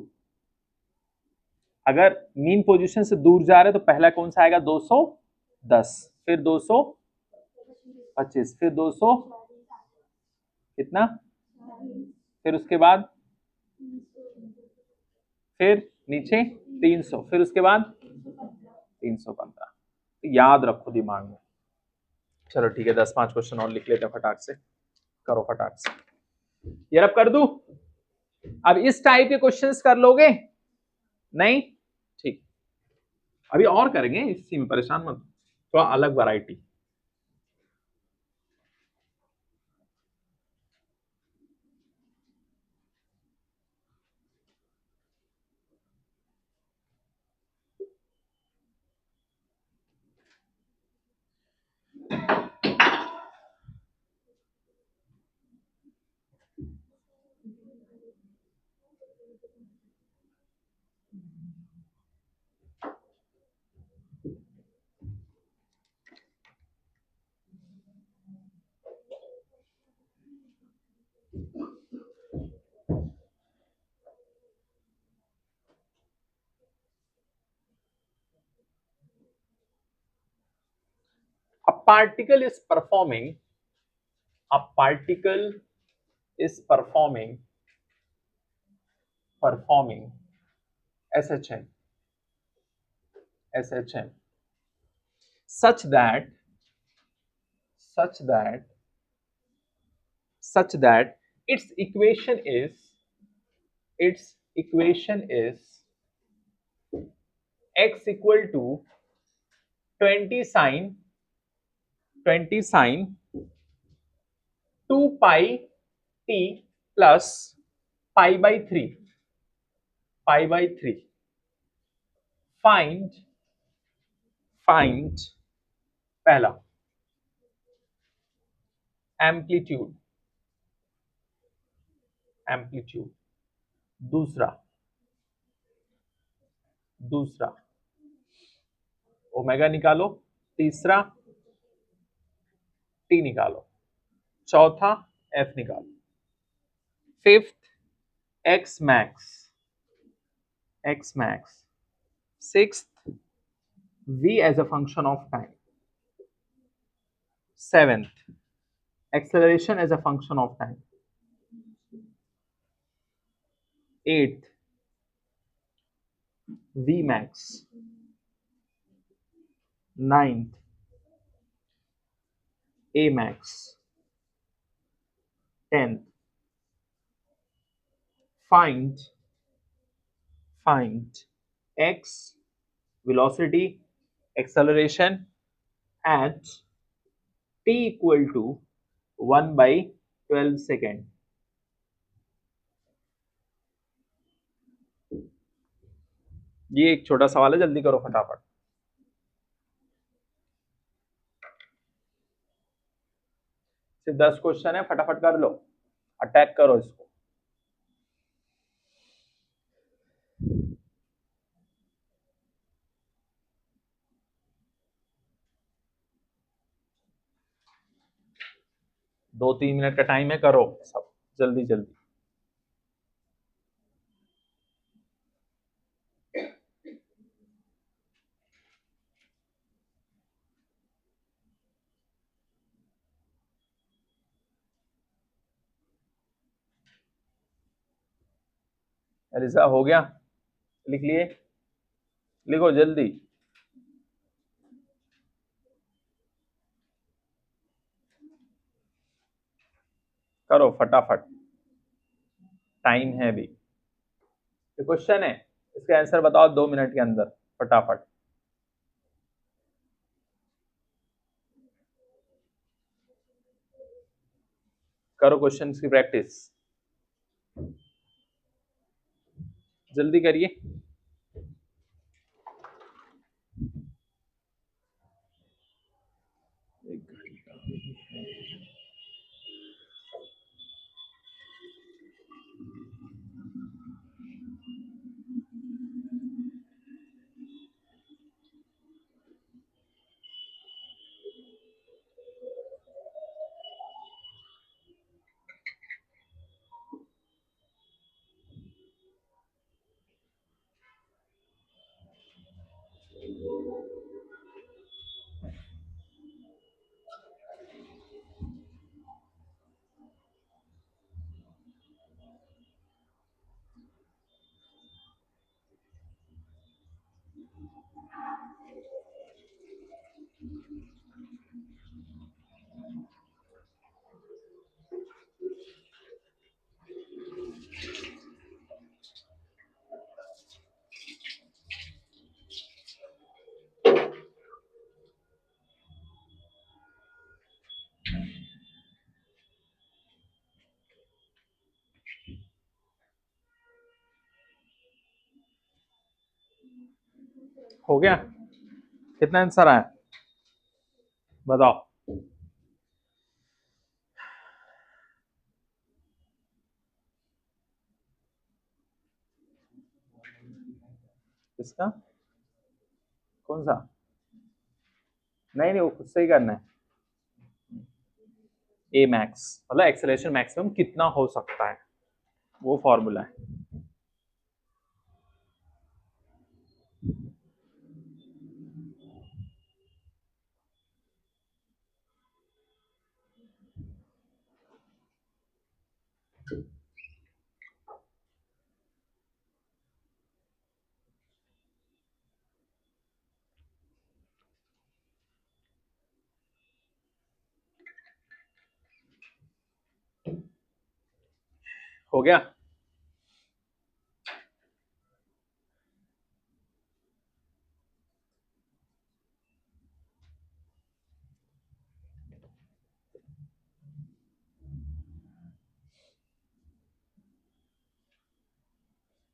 अगर मीन पोजीशन से दूर जा रहे तो पहला कौन सा आएगा? 210, फिर 225, फिर 200 कितना, फिर उसके बाद फिर नीचे 300, फिर उसके बाद 315। याद रखो दिमाग में। चलो ठीक है, 10-5 क्वेश्चन और लिख लेते हैं फटाक से, करो फटाक से। यार अब कर दूं? अब इस टाइप के क्वेश्चंस कर लोगे? नहीं? ठीक, अभी और करेंगे, इसी में परेशान मत, थोड़ा अलग variety. A particle is performing, a particle is performing SHM such that its equation is x equal to 20 sine 2 pi t plus pi by 3 find पहला एम्पलीट्यूड, दूसरा ओमेगा निकालो, तीसरा टी निकालो, चौथा एफ निकालो, fifth x max, sixth v as a function of time, seventh acceleration as a function of time, eighth V max, ninth A max, 10th. Find x velocity acceleration at t equal to 1 by 12 second. ये एक छोटा सवाल है, जल्दी करो फटाफट। सिर्फ 10 question है, फटाफट कर लो, अटैक करो इसको। दो 3 मिनट का टाइम है, करो सब जल्दी जल्दी। एलिजा हो गया? लिख लिए? लिखो जल्दी। करो फटाफट, टाइम है अभी। ये क्वेश्चन है, इसका आंसर बताओ 2 मिनट के अंदर, फटाफट। करो क्वेश्चन की प्रैक्टिस, जल्दी करिए। हो गया? कितना आंसर आया बताओ? किसका? कौन सा? नहीं नहीं, वो खुद से ही करना है। ए मैक्स मतलब एक्सेलरेशन मैक्सिमम कितना हो सकता है, वो फॉर्मूला है। हो गया?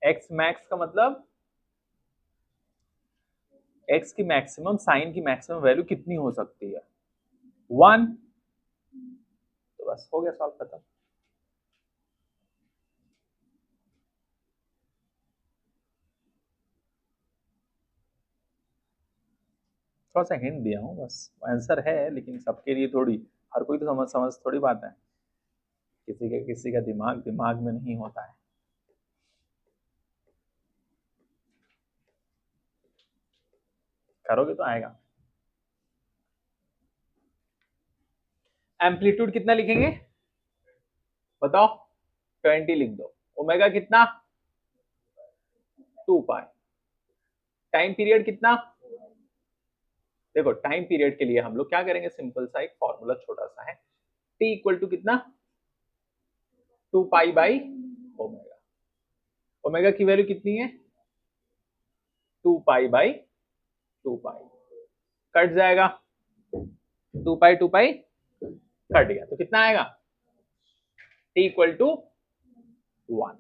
एक्स मैक्स का मतलब एक्स की मैक्सिमम, साइन की मैक्सिमम वैल्यू कितनी हो सकती है? 1। तो बस हो गया, सवाल खत्म। थोड़ा सा हिंट दिया हूँ बस, आंसर है लेकिन सबके लिए थोड़ी, हर कोई तो समझ समझ थोड़ी बात है, किसी का दिमाग दिमाग में नहीं होता है। करोगे तो आएगा। एम्पलीट्यूड कितना लिखेंगे बताओ? 20 लिख दो। ओमेगा कितना? 2 पाई। टाइम पीरियड कितना, देखो टाइम पीरियड के लिए हम लोग क्या करेंगे, सिंपल सा एक फॉर्मूला छोटा सा है, टी इक्वल टू कितना 2 पाई बाई ओमेगा। ओमेगा की वैल्यू कितनी है 2 पाई बाई 2 पाई, कट जाएगा 2 पाई कट गया, तो कितना आएगा T equal to 1।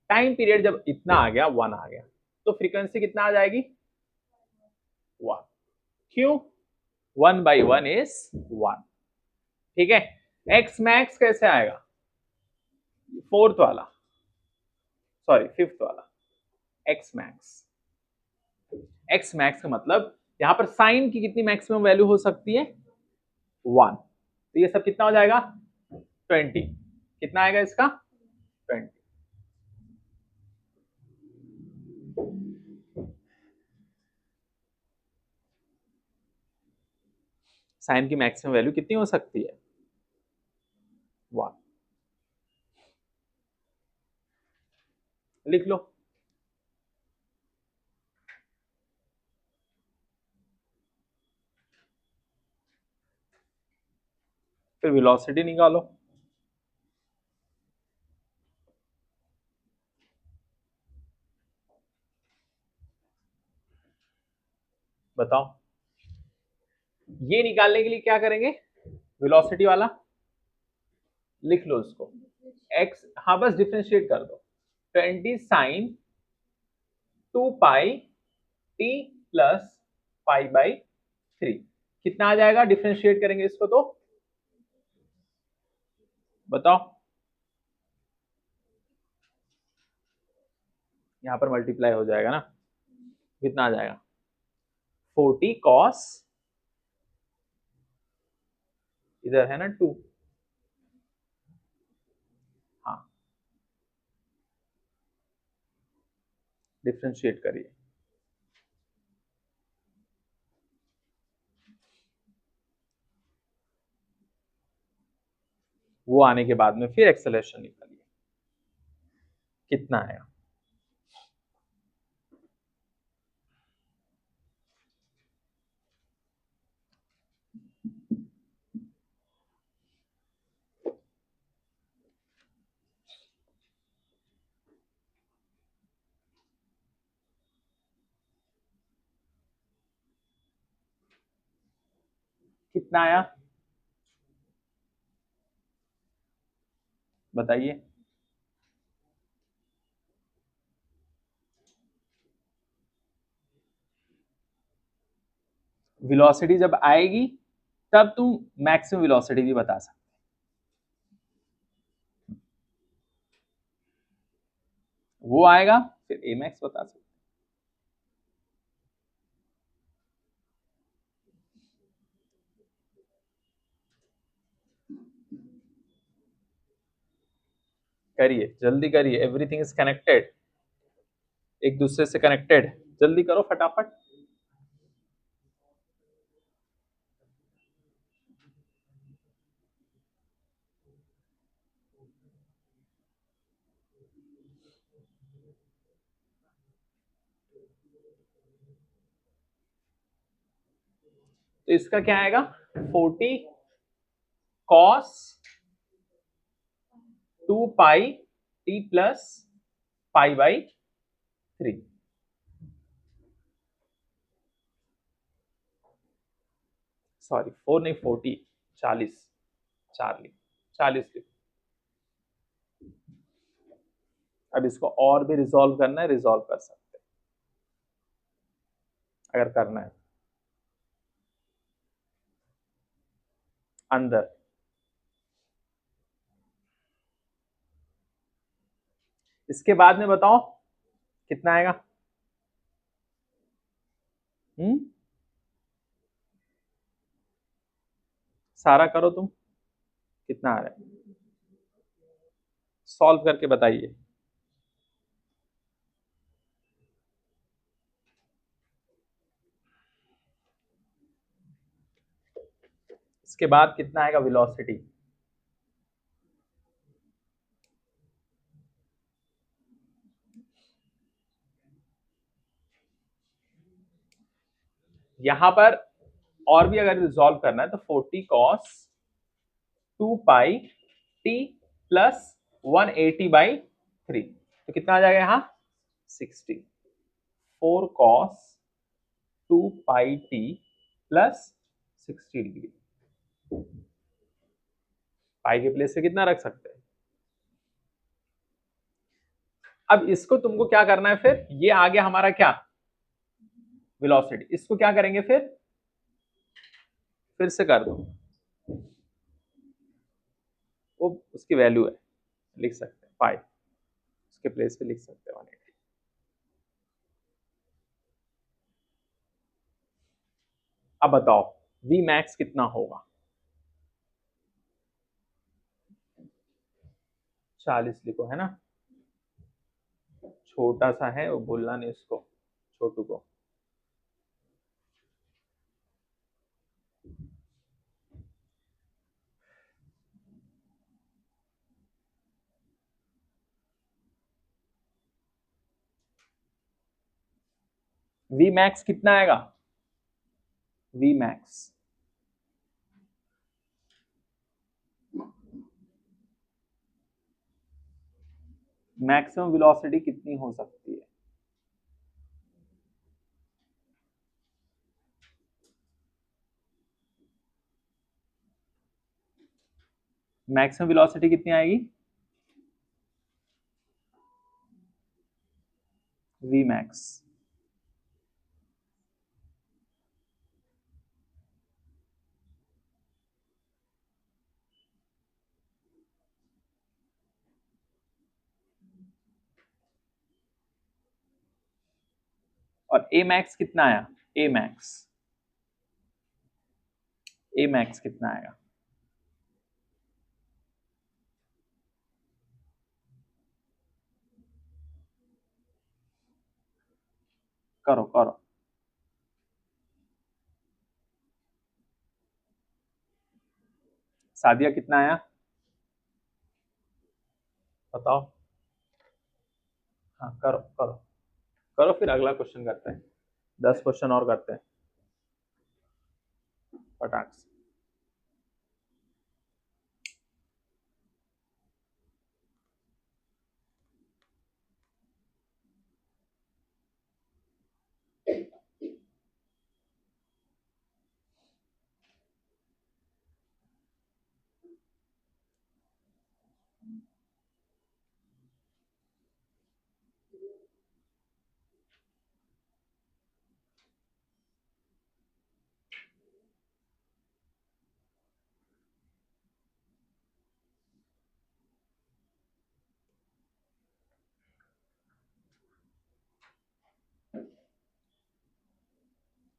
Time period जब इतना आ गया 1 आ गया, तो फ्रीक्वेंसी कितना आ जाएगी 1। क्यों 1/1 इज 1। ठीक है, एक्स मैक्स कैसे आएगा, फोर्थ वाला, सॉरी फिफ्थ वाला, एक्स मैक्स। एक्स मैक्स का मतलब यहां पर साइन की कितनी मैक्सिमम वैल्यू हो सकती है 1, तो ये सब कितना हो जाएगा 20। कितना आएगा इसका 20। साइन की मैक्सिमम वैल्यू कितनी हो सकती है 1। लिख लो, फिर वेलोसिटी निकालो। बताओ ये निकालने के लिए क्या करेंगे, वेलोसिटी वाला लिख लो उसको, x, हाँ बस डिफरेंशिएट कर दो, 20 sine 2 pi T plus pi by 3, कितना आ जाएगा, डिफरेंशिएट करेंगे इसको तो बताओ, यहां पर मल्टीप्लाई हो जाएगा ना, कितना आ जाएगा 40 कॉस, इधर है ना 2, हाँ डिफरेंशिएट करिए, वो आने के बाद में फिर एक्सेलरेशन निकालिए, कितना आएगा, कितना आया बताइए, वेलोसिटी जब आएगी तब तुम मैक्सिमम वेलोसिटी भी बता सकते, वो आएगा फिर ए मैक्स बता सकते। करिए जल्दी करिए, एवरीथिंग इज कनेक्टेड, एक दूसरे से कनेक्टेड, जल्दी करो फटाफट। तो इसका क्या आएगा 40 cos 2 pi T plus pi by 3, sorry 4 नहीं 40, 40, 40 लिखो। अब इसको और भी रिजॉल्व करना है, रिजॉल्व कर सकते हैं अगर करना है अंदर। इसके बाद में बताओ कितना आएगा, सारा करो तुम, कितना आ रहा है सॉल्व करके बताइए। इसके बाद कितना आएगा वेलोसिटी, यहां पर और भी अगर रिजॉल्व करना है तो 40 cos 2 पाई t प्लस 180/3, तो कितना आ जाएगा यहाँ 60। 4 cos 2 pi t plus 60 degree. पाई के प्लेस पे कितना रख सकते हैं। अब इसको तुमको क्या करना है, फिर ये आ गया हमारा क्या वेलोसिटी, इसको क्या करेंगे फिर से कर दो, वो उसकी वैल्यू है, लिख सकते हैं पाई, उसके प्लेस पे लिख सकते हैं 180। अब बताओ v मैक्स कितना होगा। 40 लिखो, है ना, छोटा सा है वो, बोलना नहीं उसको, छोटू को। v मैक्स कितना आएगा, v मैक्स मैक्सिमम वेलोसिटी कितनी हो सकती है। मैक्सिमम वेलोसिटी कितनी आएगी, v मैक्स। और a मैक्स कितना आया, a मैक्स कितना आएगा। करो करो, सादिया कितना आया बताओ। हाँ करो करो करो, फिर अगला क्वेश्चन करते हैं, 10 क्वेश्चन और करते हैं फटाक से।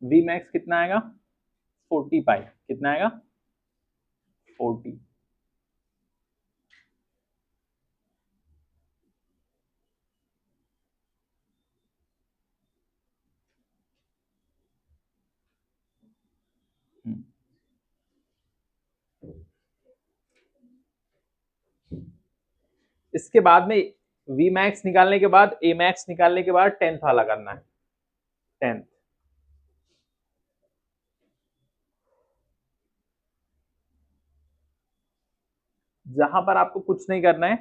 v मैक्स कितना आएगा 40 पाई, कितना आएगा 40। इसके बाद में v मैक्स निकालने के बाद a मैक्स निकालने के बाद 10th वाला करना है, 10th। जहां पर आपको कुछ नहीं करना है,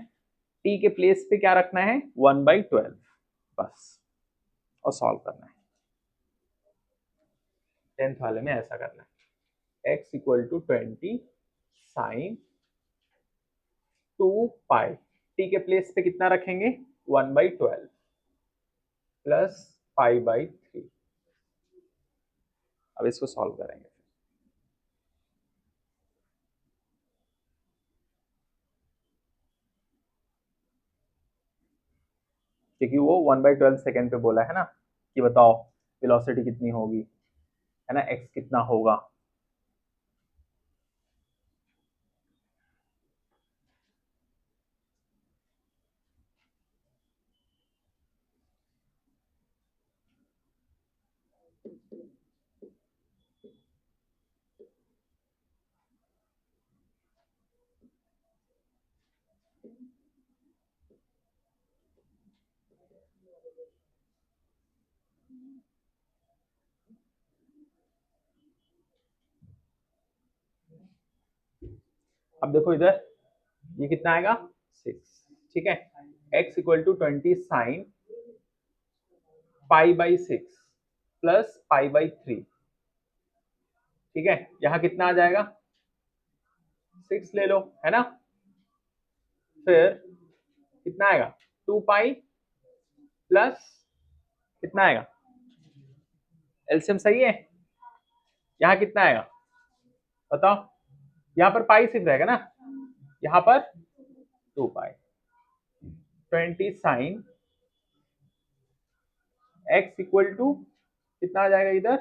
t के प्लेस पे क्या रखना है 1/12 बस, और सॉल्व करना है। 10th वाले में ऐसा करना है, x equal to 20 sine 2 pi, t के प्लेस पे कितना रखेंगे 1/12 प्लस पाई/3। अब इसको सॉल्व करेंगे, क्योंकि वो 1/12 सेकेंड पे बोला है ना कि बताओ वेलोसिटी कितनी होगी, है ना, x कितना होगा। अब देखो इधर ये कितना आएगा 6, ठीक है। x equal to 20 sine pi by 6 plus pi by 3, ठीक है। यहां कितना आ जाएगा 6 ले लो, है ना। फिर कितना आएगा 2 पाई प्लस कितना आएगा, एलसीएम सही है। यहां कितना आएगा बताओ, यहां पर पाई सिर्फ रहेगा ना, यहां पर 2 पाई 20 साइन x इक्वल टू कितना आ जाएगा इधर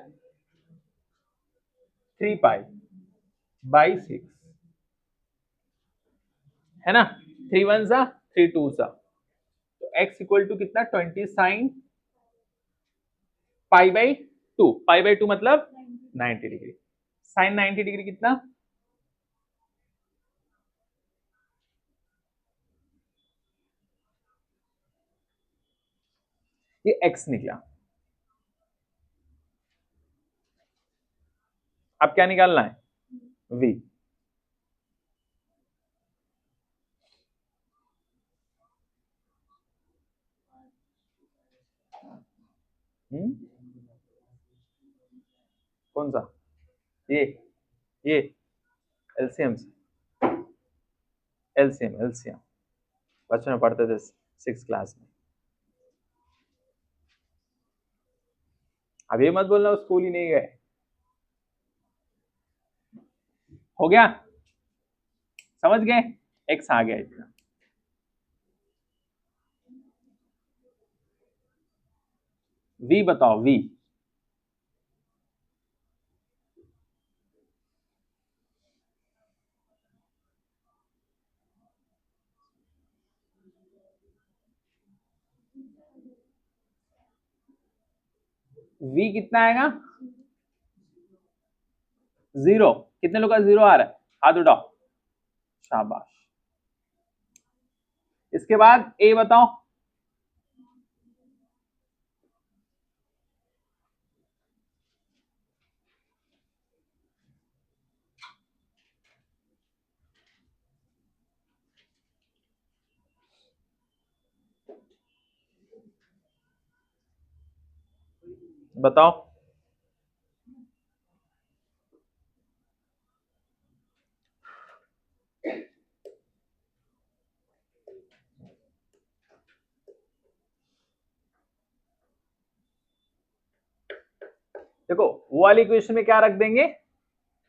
3 पाई बाई 6, है ना। 3 1 जा 3 2 जा, तो x इक्वल टू कितना 20 sine pi by 2, pi by 2 मतलब 90 डिग्री। साइन 90 डिग्री कितना, ये x निकला। अब क्या निकालना है v। कौन सा, ये एलसीएम, एलसीएम एलसीएम बच्चों में पढ़ते थे 6 क्लास में। अब ये मत बोलना स्कूल ही नहीं गए। हो गया, समझ गए, एक्स आ गया इतना। v बताओ v, v कितना आएगा 0। कितने लोग का 0 आ रहा है, हाथ उठाओ, शाबाश। इसके बाद a बताओ, बताओ। देखो वो वाली इक्वेशन में क्या रख देंगे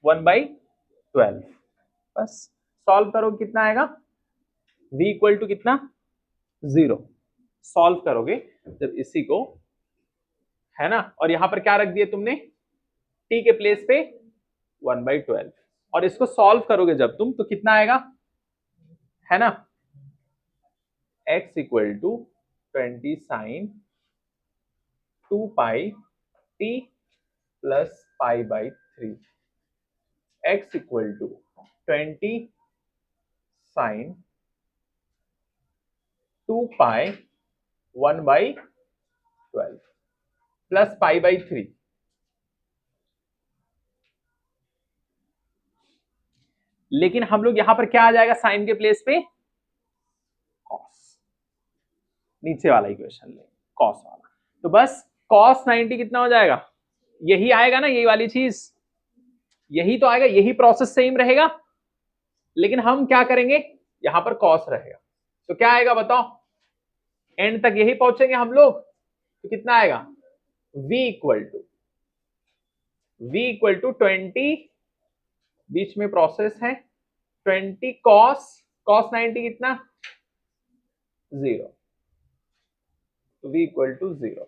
1/12, बस सॉल्व करो कितना आएगा v इक्वल टू कितना 0। सॉल्व करोगे जब इसी को, है ना, और यहां पर क्या रख दिए तुमने t के प्लेस पे 1/12, और इसको सॉल्व करोगे जब तुम तो कितना आएगा, है ना, x equal to 20 sine 2 pi t plus pi by 3, x equal to 20 sine 2 pi 1/12 plus pi by 3। लेकिन हम लोग यहां पर क्या आ जाएगा साइन के प्लेस पे कॉस, नीचे वाला इक्वेशन ले कॉस वाला, तो बस कॉस 90 कितना हो जाएगा, यही आएगा ना, यही वाली चीज, यही तो आएगा, यही प्रोसेस सेम रहेगा, लेकिन हम क्या करेंगे यहां पर कॉस रहेगा, तो क्या आएगा बताओ, एंड तक यही पहुंचेंगे हम लोग, तो कितना आएगा v इक्वल टू 20, बीच में प्रोसेस है 20 कॉस 90 कितना 0, तो v इक्वल टू 0।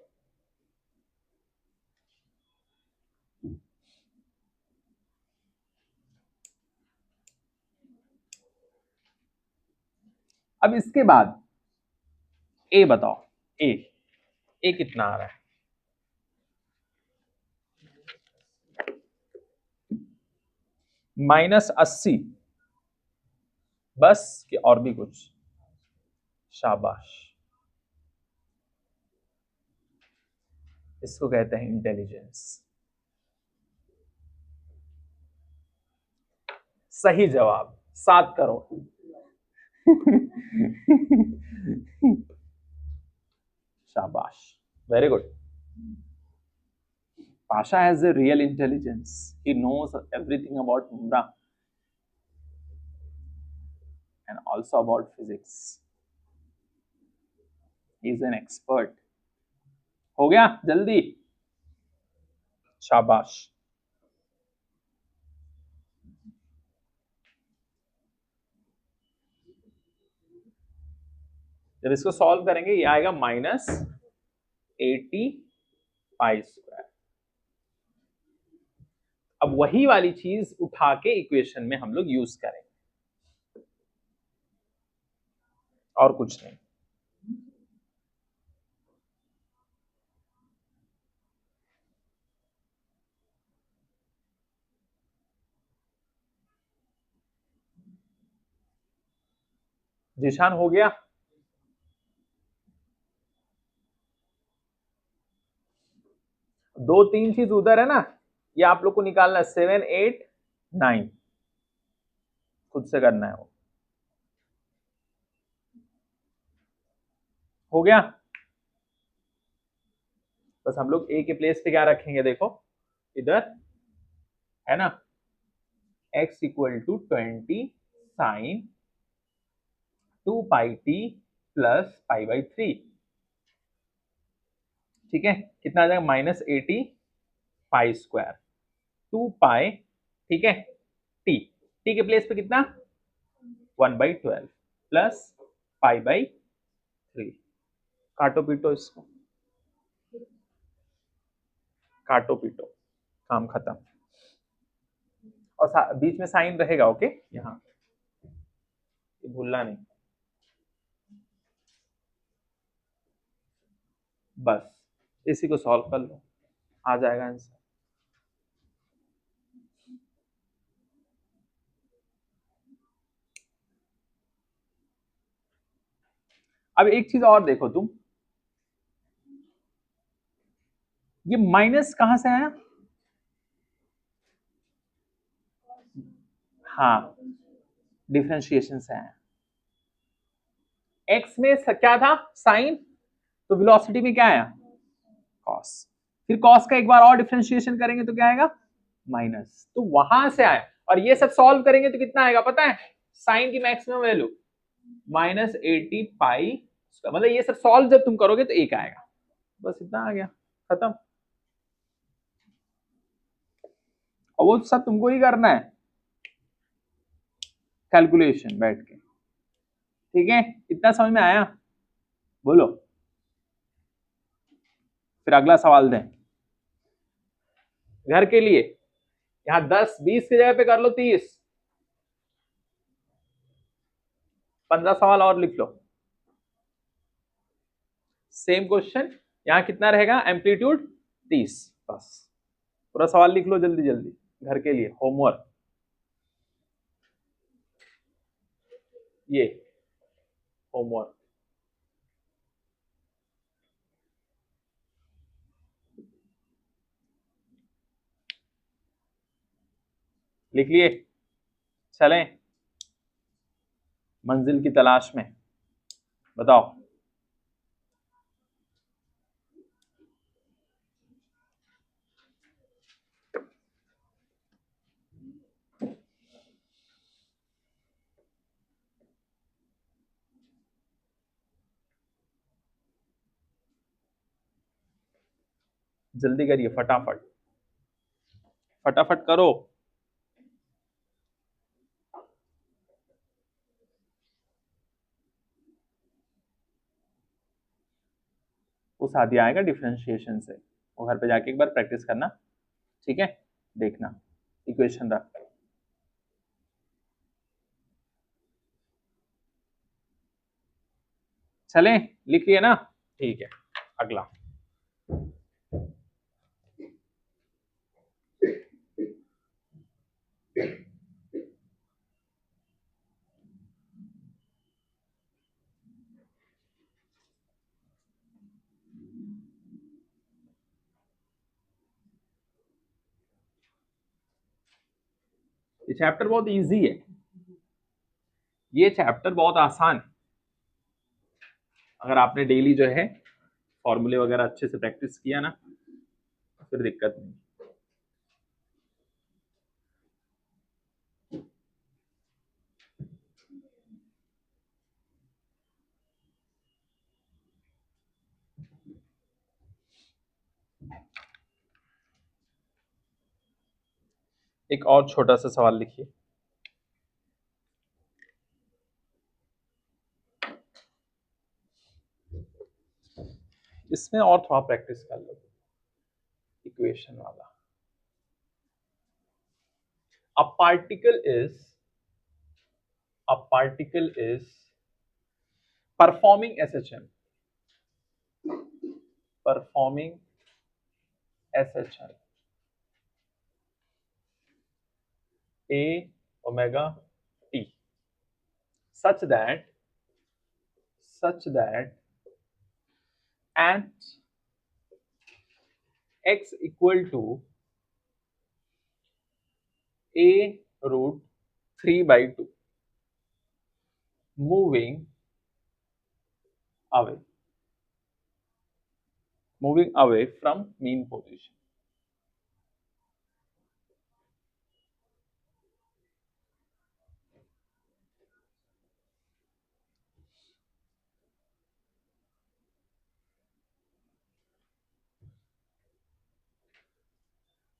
अब इसके बाद a बताओ, a कितना आ रहा है, -80, बस कि और भी कुछ, शाबाश, इसको कहते हैं इंटेलिजेंस। सही जवाब 7 करोड़। शाबाश, very good. Pasha has a real intelligence. He knows everything about Mumra and also about physics. He is an expert. हो गया जल्दी, शाबाश। जब इसको सॉल्व करेंगे ये आएगा -80π²। अब वही वाली चीज उठा के इक्वेशन में हम लोग यूज करेंगे, और कुछ नहीं। जिशान हो गया? दो तीन चीज उधर है ना, ये आप लोग को निकालना है। 7, 8, 9 खुद से करना है वो। हो गया? बस हम लोग ए के प्लेस पे क्या रखेंगे, देखो इधर है ना, x equal to 20 sine 2πt plus π/3। ठीक है, कितना आ जाएगा, -80π²। 2π, ठीक है, t के प्लेस पे कितना, 1/12 प्लस π/3। काटो पीटो इसको, काटो पीटो, काम खत्म। और बीच में साइन रहेगा, ओके, यहाँ भूलना नहीं। बस इसी को सॉल्व कर लो, आ जाएगा आंसर। अब एक चीज और देखो तुम, ये माइनस कहां से आया? हाँ, डिफरेंशिएशन से आया। एक्स में क्या था, साइन, तो वेलोसिटी में क्या आया, कॉस। फिर कॉस का एक बार और डिफरेंशिएशन करेंगे तो क्या आएगा, माइनस। तो वहां से आया, और ये सब सॉल्व करेंगे तो कितना आएगा पता है, साइन की मैक्सिमम वैल्यू -80π²। मतलब ये सब सॉल्व जब तुम करोगे तो एक आएगा। बस इतना आ गया, खत्म। और वो सब तुमको ही करना है, कैलकुलेशन बैठ के। ठीक है, इतना समझ में आया? बोलो, फिर अगला सवाल दें घर के लिए। यहां 10 20 की जगह पे कर लो 30, 15 सवाल और लिख लो। सेम क्वेश्चन, यहां कितना रहेगा, एम्पलीट्यूड 30। बस पूरा सवाल लिख लो जल्दी जल्दी घर के लिए, होमवर्क। ये होमवर्क लिख लिए? चलें मंजिल की तलाश में, बताओ। जल्दी करिए, फटाफट फटाफट करो। वो साथ आएगा डिफरेंशिएशन से, वो घर पे जाके एक बार प्रैक्टिस करना, ठीक है, देखना इक्वेशन रख। चलें, लिख लिए ना? ठीक है, अगला। ये चैप्टर बहुत इजी है, ये चैप्टर बहुत आसान है, अगर आपने डेली जो है फॉर्मूले वगैरह अच्छे से प्रैक्टिस किया ना, फिर दिक्कत नहीं। एक और छोटा सा सवाल लिखिए। इसमें और थोड़ा प्रैक्टिस कर लो, इक्वेशन वाला। अ particle is performing SHM, performing SHM A omega t such that and x equal to a root 3 by 2, moving away from mean position.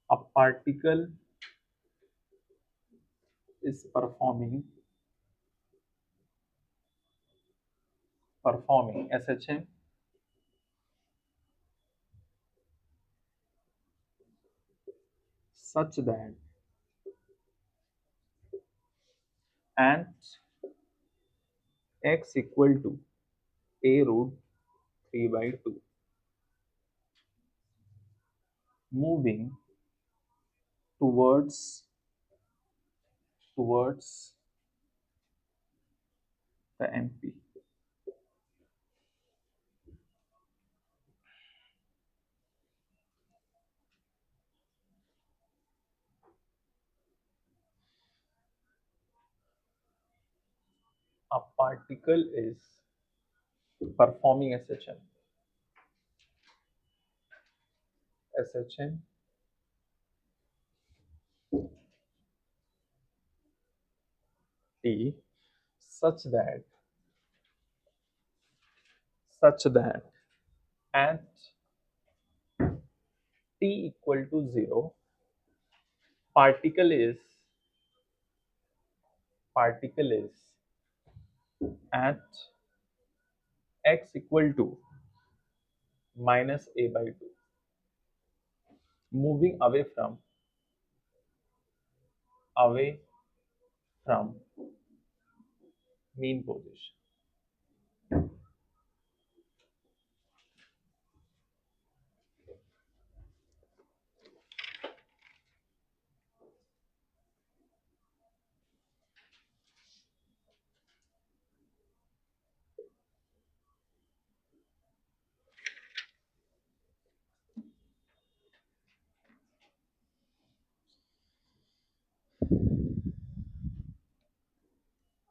A particle is performing SHM such that and x equal to a root 3 by 2, moving towards the MP. A particle is performing SHM T such that at t equal to 0, particle is at x equal to minus a by 2, moving away from mean position.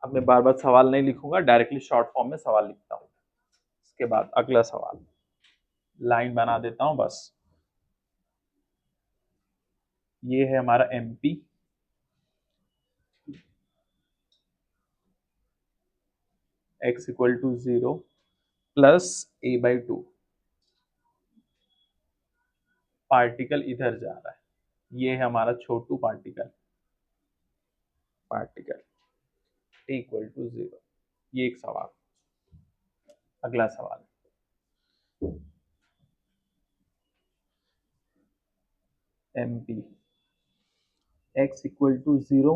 अब मैं बार बार सवाल नहीं लिखूंगा, directly short form में सवाल लिखता हूं। इसके बाद अगला सवाल, लाइन बना देता हूं बस। ये है हमारा MP, x equal to 0 plus a by 2, particle इधर जा रहा है, ये है हमारा छोटू पार्टिकल t इक्वल टू 0। ये एक सवाल। अगला सवाल, MP x इक्वल टू 0,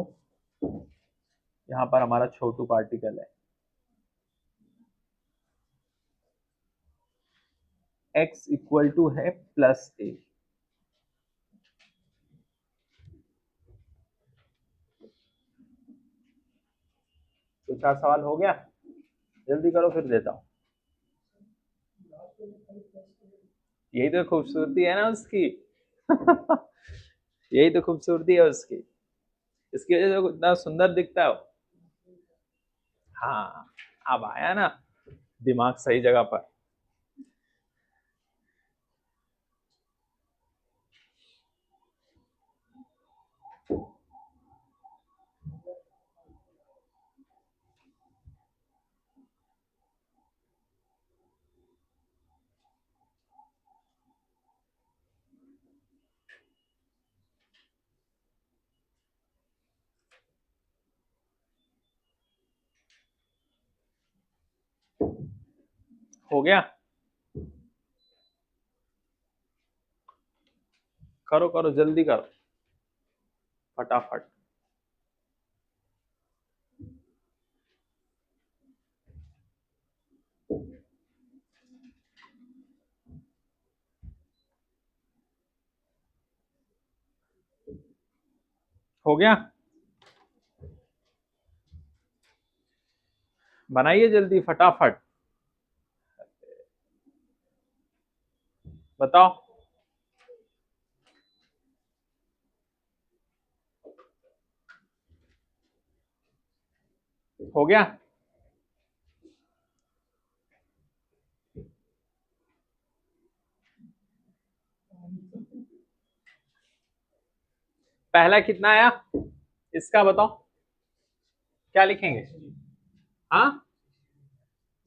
यहां पर हमारा छोटू पार्टिकल है, x इक्वल टू है प्लस a। तो 4 सवाल हो गया, जल्दी करो फिर देता हूं। यही तो खूबसूरती है ना उसकी यही तो खूबसूरती है उसकी, इसकी वजह से इतना सुंदर दिखता है। हाँ, अब आया ना दिमाग सही जगह पर। हो गया? करो करो, जल्दी करो, फटाफट। हो गया? बनाइए जल्दी फटाफट, बताओ। हो गया? पहला कितना आया इसका बताओ, क्या लिखेंगे? हाँ,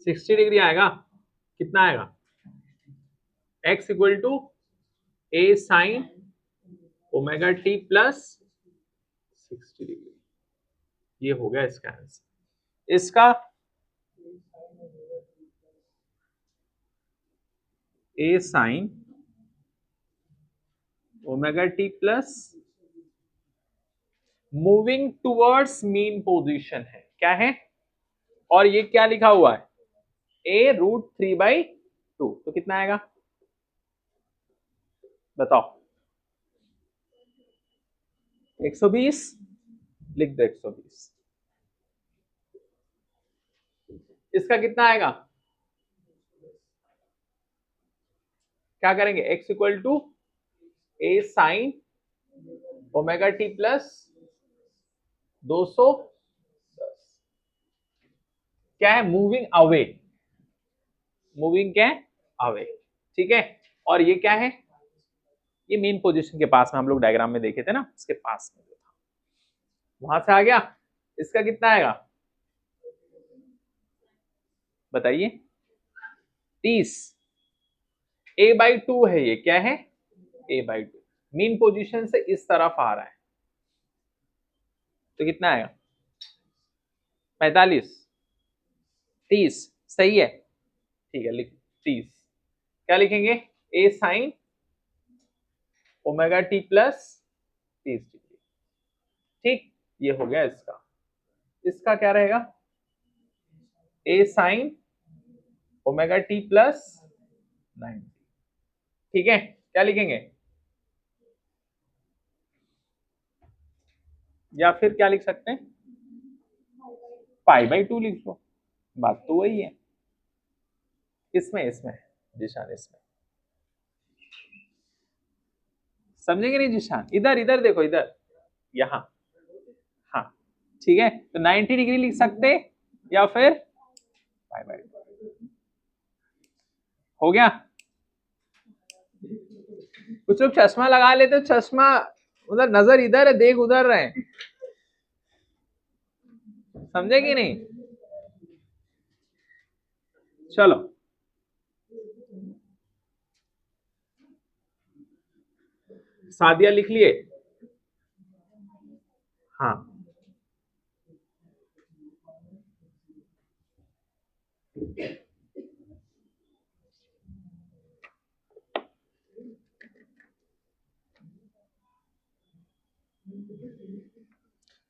60 डिग्री आएगा। कितना आएगा? x equal to a sine omega T plus 60 degree. ये हो गया इसका आंसर। इसका a sine omega T plus moving towards mean position है, क्या है? और ये क्या लिखा हुआ है? a√3/2। तो कितना आएगा बताओ? 120 लिख दो, 120। इसका कितना आएगा? क्या करेंगे? x equal to a sine omega T plus 210। क्या है? मूविंग अवे, मूविंग क्या है? अवे, ठीक है। और ये क्या है? ये मेन पोजीशन के पास में, हम लोग डायग्राम में देखे थे ना, उसके पास में जो था वहां से आ गया। इसका कितना आएगा बताइए? 30। a/2 है ये, क्या है? a/2। मीन पोजीशन से इस तरफ आ रहा है, तो कितना आएगा? 45। 30 सही है, ठीक है, लिख 30। क्या लिखेंगे? a sine omega T plus 30 degree, ठीक। ये हो गया इसका। इसका क्या रहेगा? a sine omega T plus 90, ठीक है। क्या लिखेंगे? या फिर क्या लिख सकते हैं? π/2 लिख लो, बात तो वही है। इसमें इसमें जिशान, इसमें समझेंगे नहीं जिशान? इधर इधर देखो, इधर, यहां। हाँ, ठीक है। तो 90 डिग्री लिख सकते, या फिर π/2। हो गया? कुछ लोग चश्मा लगा लेते, चश्मा उधर, नजर इधर है, देख उधर रहे, समझे कि नहीं? चलो, सादिया लिख लिए? हाँ,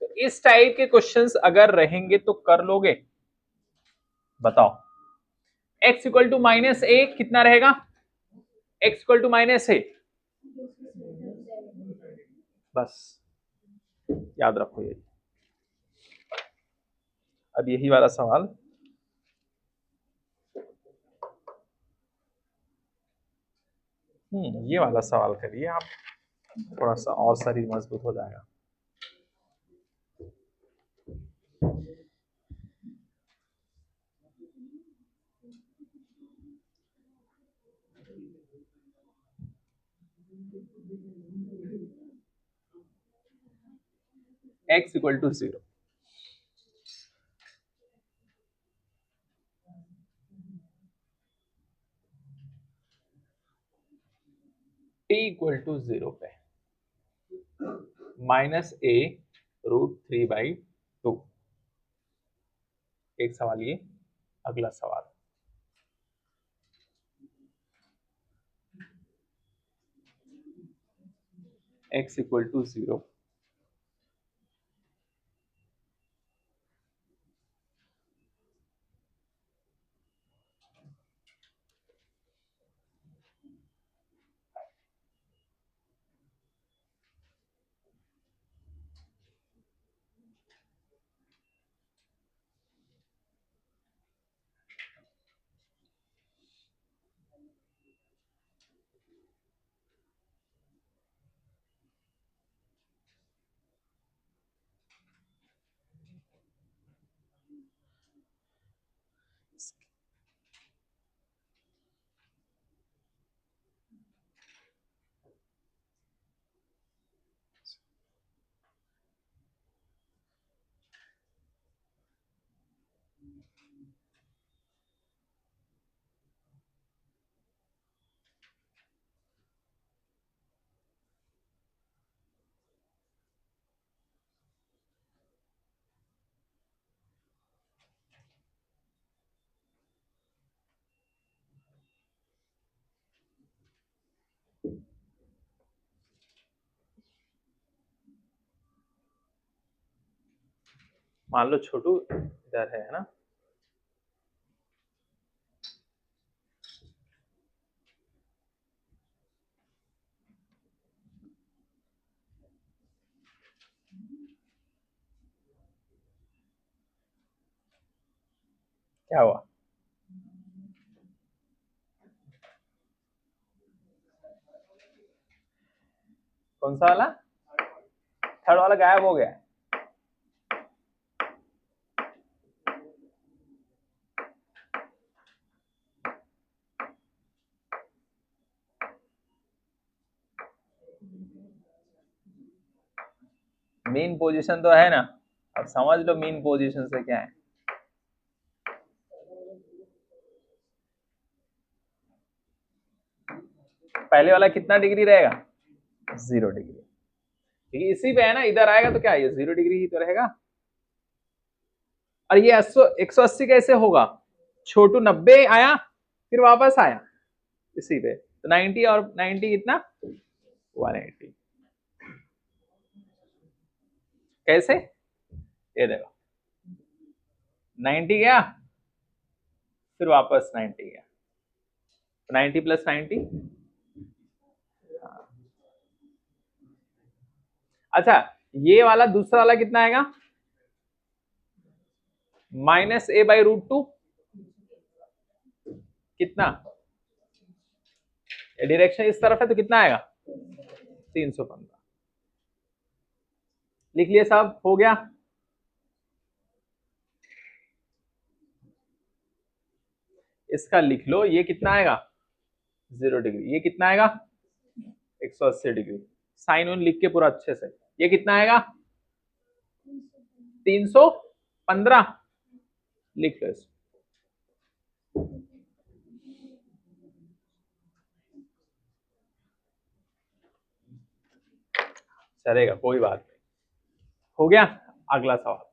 तो इस टाइप के क्वेश्चंस अगर रहेंगे तो कर लोगे? बताओ। x इक्वल टू -a कितना रहेगा? x इक्वल टू -a, बस याद रखो ये। अब यही वाला सवाल, ये वाला सवाल करिए आप, थोड़ा सा और शरीर मजबूत हो जाएगा। x equal to 0। t equal to 0 पे -a√3/2। एक सवाल ये, अगला सवाल x इक्वल टू 0। मान लो छोटू इधर है ना, क्या हुआ? कौन सा वाला? थर्ड वाला गायब हो गया। मेन पोजीशन तो है ना, अब समझ लो मेन पोजीशन से क्या है। पहले वाला कितना डिग्री रहेगा? 0 डिग्री। ठीक है, इसी पे है ना, इधर आएगा तो क्या ये 0 डिग्री ही तो रहेगा। और ये 180 कैसे होगा? छोटू 90 आया फिर वापस आया इसी पे, तो 90 और 90 कितना? 180। कैसे? ये देखो 90 गया फिर वापस 90 गया, 90 प्लस 90। अच्छा, ये वाला दूसरा वाला कितना आएगा? -a/√2। कितना? डायरेक्शन इस तरफ है तो कितना आएगा? 315। लिख लिए साहब, हो गया। इसका लिख लो, ये कितना आएगा? 0 डिग्री। ये कितना आएगा? 180 डिग्री। साइन वन लिख के पूरा अच्छे से। ये कितना आएगा? 315। लिख लो इसको। चलेगा, कोई बात नहीं। हो गया, अगला सवाल।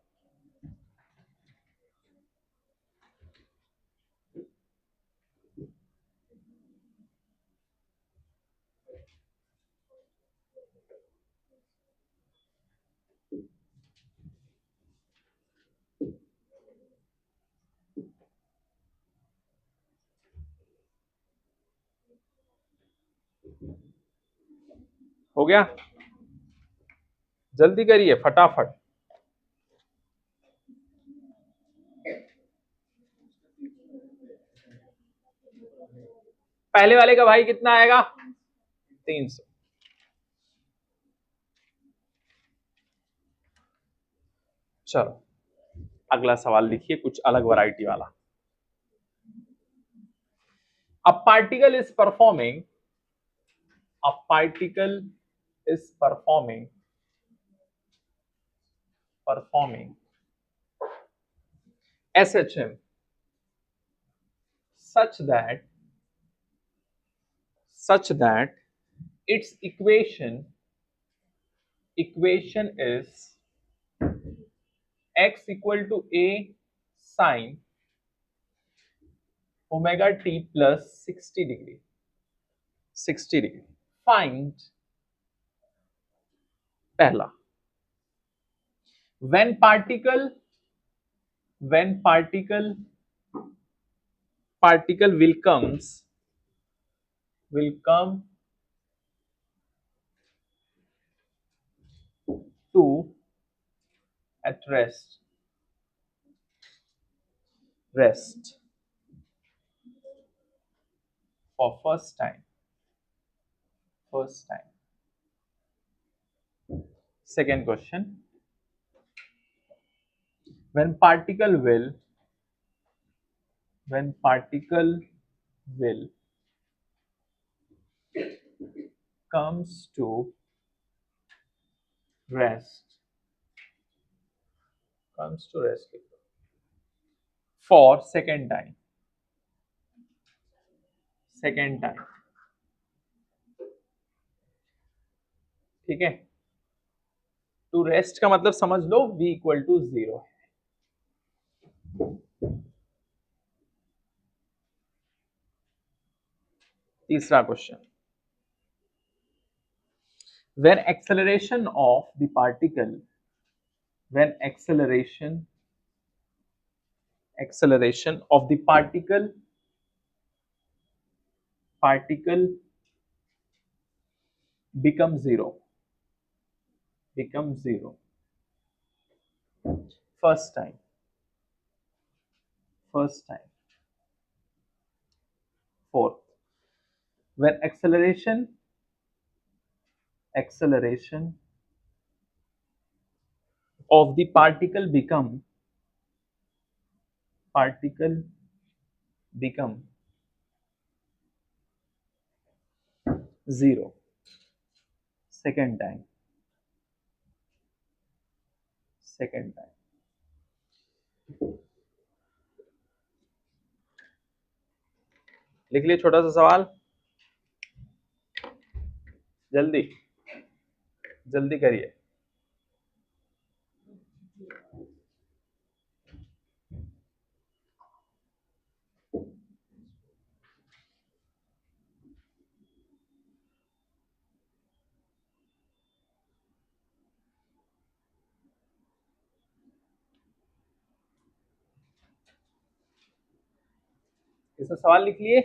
हो गया, जल्दी करिए फटाफट। पहले वाले का भाई कितना आएगा? 300। चलो अगला सवाल लिखिए, कुछ अलग वैरायटी वाला। A particle is performing a particle is performing SHM such that its equation is x equal to a sine omega t plus 60 degree. Find पहला when particle will come to at rest for first time. Second question, when particle will comes to rest for second time. ठीक है, to rest का मतलब समझ लो v equal to 0 है. तीसरा question, when acceleration of the particle becomes zero first time. Fourth, when acceleration of the particle become zero second time. लिख लिए छोटा सा सवाल, जल्दी करिए. इसका सवाल लिख लिए.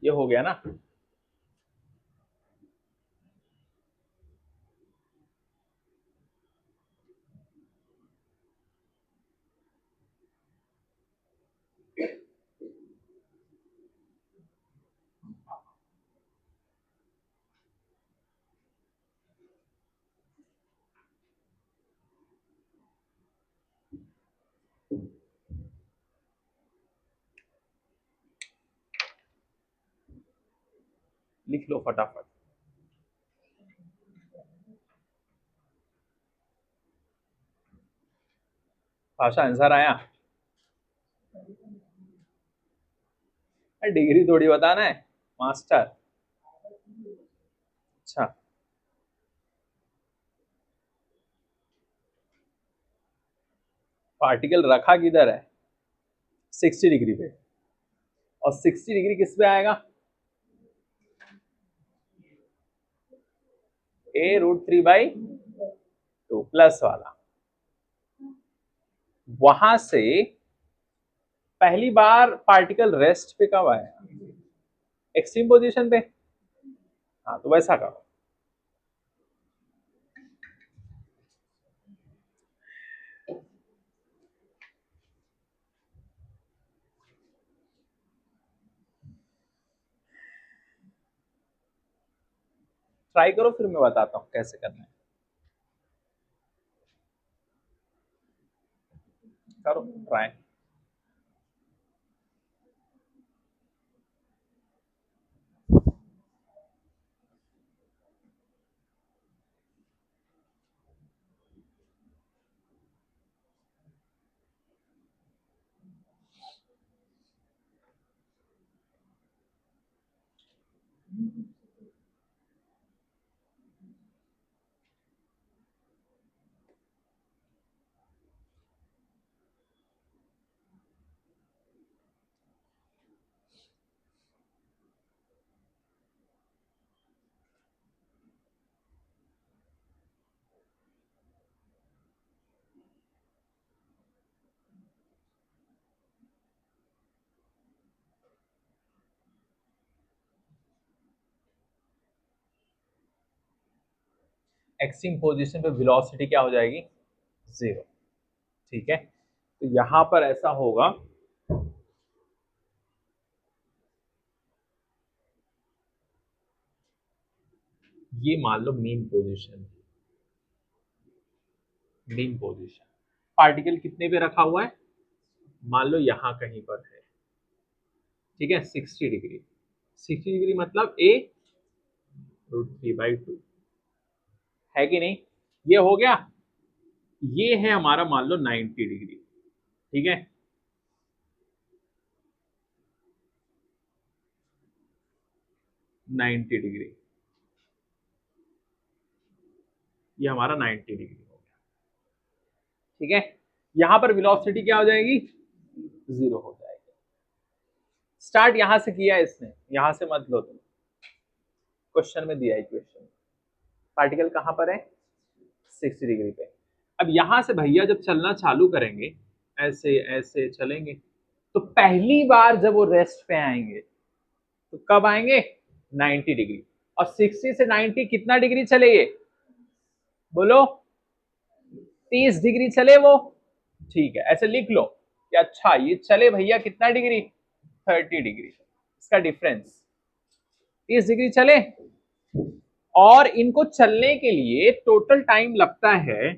ये हो गया ना. लिख लो फटाफट. भाषा आंसर आया. डिग्री थोड़ी बताना है मास्टर. अच्छा, पार्टिकल रखा किधर है? 60 डिग्री पे, और 60 डिग्री किस पे आएगा? a√3/2 प्लस वाला. वहां से पहली बार पार्टिकल रेस्ट पे कब आया? एक्सट्रीम पोजीशन पे। हाँ, तो वैसा करो। ट्राई करो, फिर मैं बताता हूं कैसे करना है। करो ट्राई। एक्सट्रीम पोजीशन पे वेलोसिटी क्या हो जाएगी? 0। ठीक है, तो यहां पर ऐसा होगा, ये मान लो mean position. Mean position particle कितने पे रखा हुआ है? मान लो यहां कहीं पर है। ठीक है, 60 डिग्री। 60 डिग्री मतलब a √3/2 है कि नहीं? ये हो गया। ये है हमारा मान लो 90 डिग्री। ठीक है, नाइन्टी डिग्री, ये हमारा 90 डिग्री हो गया। ठीक है, यहां पर वेलोसिटी क्या हो जाएगी? 0 हो जाएगी। स्टार्ट यहां से किया है इसने, यहां से मत लो तुम, क्वेश्चन में दिया इक्वेशन। पार्टिकल कहां पर है? 60 डिग्री पे। अब यहां से भैया जब चलना चालू करेंगे, ऐसे ऐसे चलेंगे, तो पहली बार जब वो रेस्ट पे आएंगे तो कब आएंगे? 90 डिग्री। और 60 से 90 कितना डिग्री चले ये? बोलो। 30 डिग्री चले वो। ठीक है, ऐसे लिख लो कि अच्छा ये चले भैया कितना डिग्री? 30 डिग्री। इसका डिफरेंस 30 डिग्री चले। और इनको चलने के लिए टोटल टाइम लगता है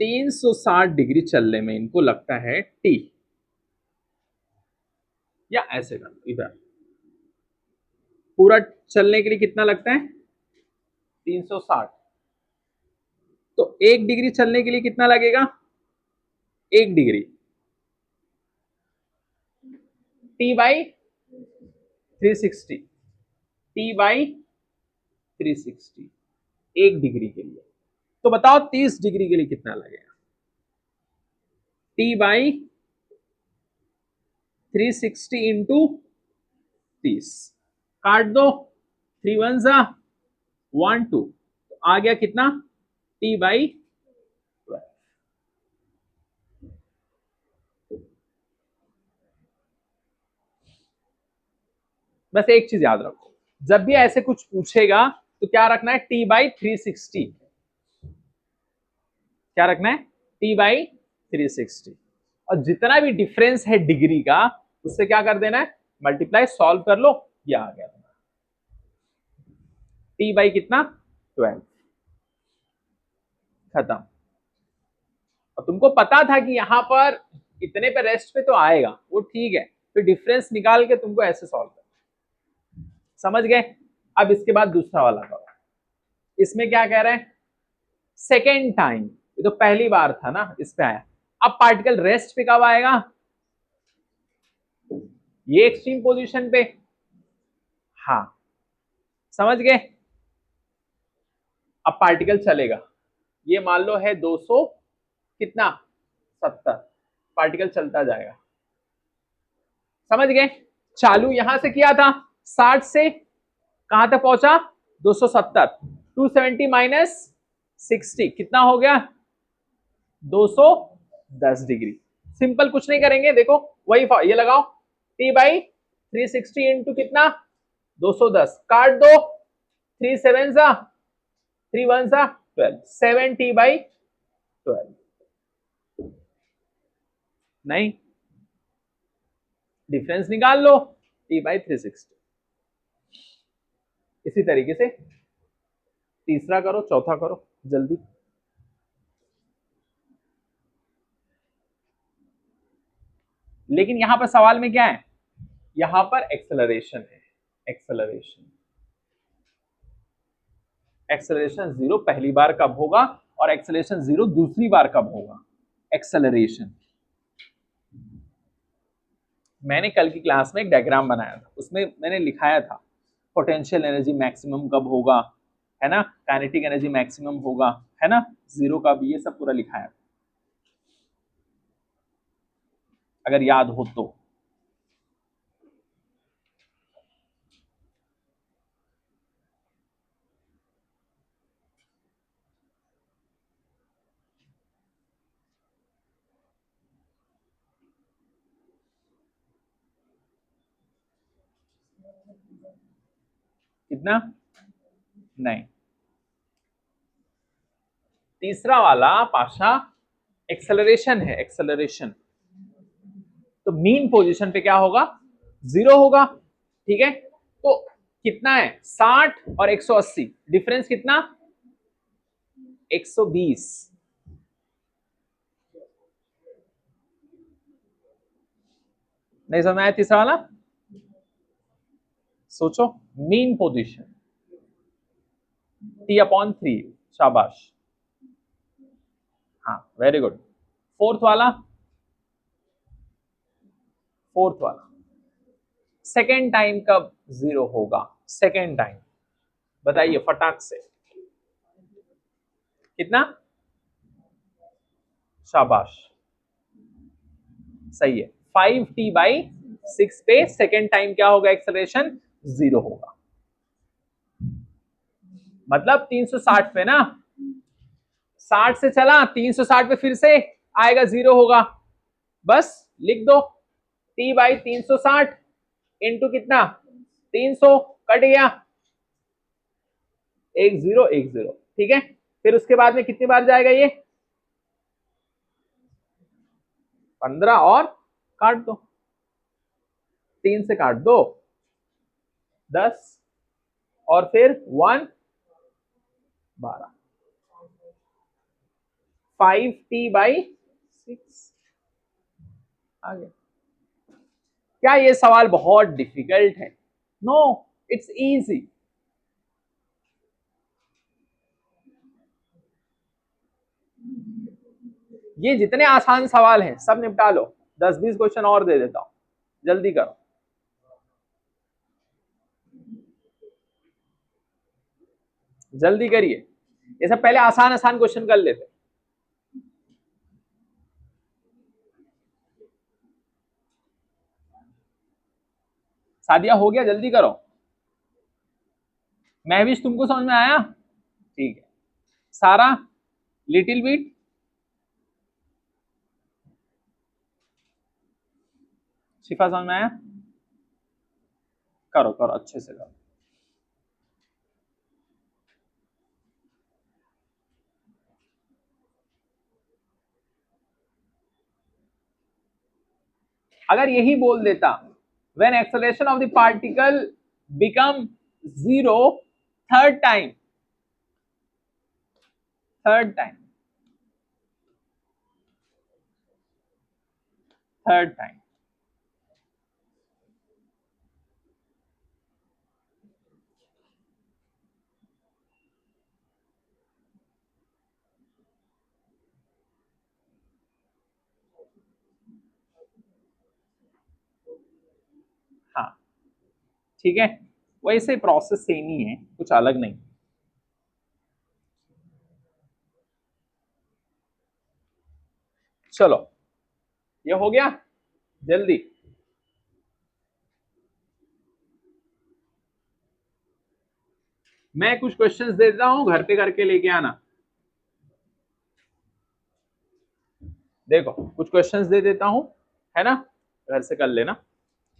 360 डिग्री चलने में, इनको लगता है टी। या ऐसे कर लो, इधर पूरा चलने के लिए कितना लगता है? 360। तो 1 डिग्री चलने के लिए कितना लगेगा? 1 डिग्री T/360। T/360 1 डिग्री के लिए। तो बताओ 30 डिग्री के लिए कितना लगेगा? T/360 इंटू 30, काट दो, 3 1 1 2, तो आ गया कितना? T/12। बस एक चीज याद रखो, जब भी ऐसे कुछ पूछेगा तो क्या रखना है? T/360। क्या रखना है? T/360। और जितना भी डिफरेंस है डिग्री का, उससे क्या कर देना है? मल्टीप्लाई, सॉल्व कर लो, ये आ गया T/ कितना? 12। खत्म। और तुमको पता था कि यहां पर इतने पे रेस्ट पे तो आएगा, वो ठीक है, फिर डिफरेंस निकाल के तुमको ऐसे सॉल्व करना। समझ गए? अब इसके बाद दूसरा वाला करो। इसमें क्या कह रहे हैं? Second time. ये तो पहली बार था ना, इस पे आया। अब पार्टिकल रेस्ट पे कब आएगा? ये एक्सट्रीम पोजीशन पे। हाँ, समझ गए? अब पार्टिकल चलेगा, ये मान लो है 200 कितना 70, पार्टिकल चलता जाएगा। समझ गए? चालू यहां से किया था 60 से, कहां तक पहुंचा? 270। 270 माइनस 60 कितना हो गया? 210 डिग्री। सिंपल कुछ नहीं करेंगे, देखो वही ये लगाओ, t बाई 360 इंटू कितना 210, काट दो, 3 7 सा 3 1 सा 12, 7t बाई 12। नहीं, डिफरेंस निकाल लो, t बाई 360। इसी तरीके से तीसरा करो, चौथा करो जल्दी। लेकिन यहां पर सवाल में क्या है, यहां पर एक्सेलरेशन है, एक्सेलरेशन। एक्सेलरेशन 0 पहली बार कब होगा और एक्सेलरेशन 0 दूसरी बार कब होगा? एक्सेलरेशन। मैंने कल की क्लास में एक डायग्राम बनाया था, उसमें मैंने लिखाया था पोटेंशियल एनर्जी मैक्सिमम कब होगा, है ना, काइनेटिक एनर्जी मैक्सिमम होगा, है ना, 0 कब, ये सब पूरा लिखाया था, अगर याद हो तो। कितना? नहीं, तीसरा वाला पाशा एक्सेलरेशन है, एक्सेलरेशन। तो मीन पोजीशन पे क्या होगा? 0 होगा, ठीक है। तो कितना है, 60 और 180, डिफरेंस कितना? 120। नहीं समझ में आया तीसरा वाला? सोचो, मीन पोजीशन T/3, शाबाश, हाँ वेरी गुड। फोर्थ वाला, फोर्थ वाला सेकेंड टाइम कब 0 होगा? सेकेंड टाइम बताइए फटाक से, कितना? शाबाश, सही है, 5t/6 पे सेकेंड टाइम क्या होगा? एक्सेलरेशन 0 होगा। मतलब 360 पे ना, 60 से चला 360 पे फिर से आएगा, 0 होगा। बस लिख दो, t/360 इंटू कितना 300, कट गया, 1 0 1 0, ठीक है। फिर उसके बाद में कितनी बार जाएगा ये? 15, और काट दो, 3 से काट दो 10, और फिर 1 12, 5t/6 आ गया। क्या ये सवाल बहुत डिफिकल्ट है? No, it's easy. ये जितने आसान सवाल हैं सब निपटा लो, 10-20 क्वेश्चन और दे देता हूं, जल्दी करो। जल्दी करिए, ये सब पहले आसान आसान क्वेश्चन कर लेते। सादिया हो गया, जल्दी करो। महविश तुमको समझ में आया? ठीक है। सारा, लिटिल बिट, शिफा समझ में आया? करो करो, अच्छे से करो। अगर यही बोल देता, when acceleration of the particle become 0 third time, third time, third time, हाँ ठीक है, वैसे प्रोसेस सेम ही है, कुछ अलग नहीं। चलो ये हो गया, जल्दी। मैं कुछ क्वेश्चंस देता हूं, घर पे करके लेके आना। देखो कुछ क्वेश्चंस दे देता हूं, है ना, घर से कर लेना,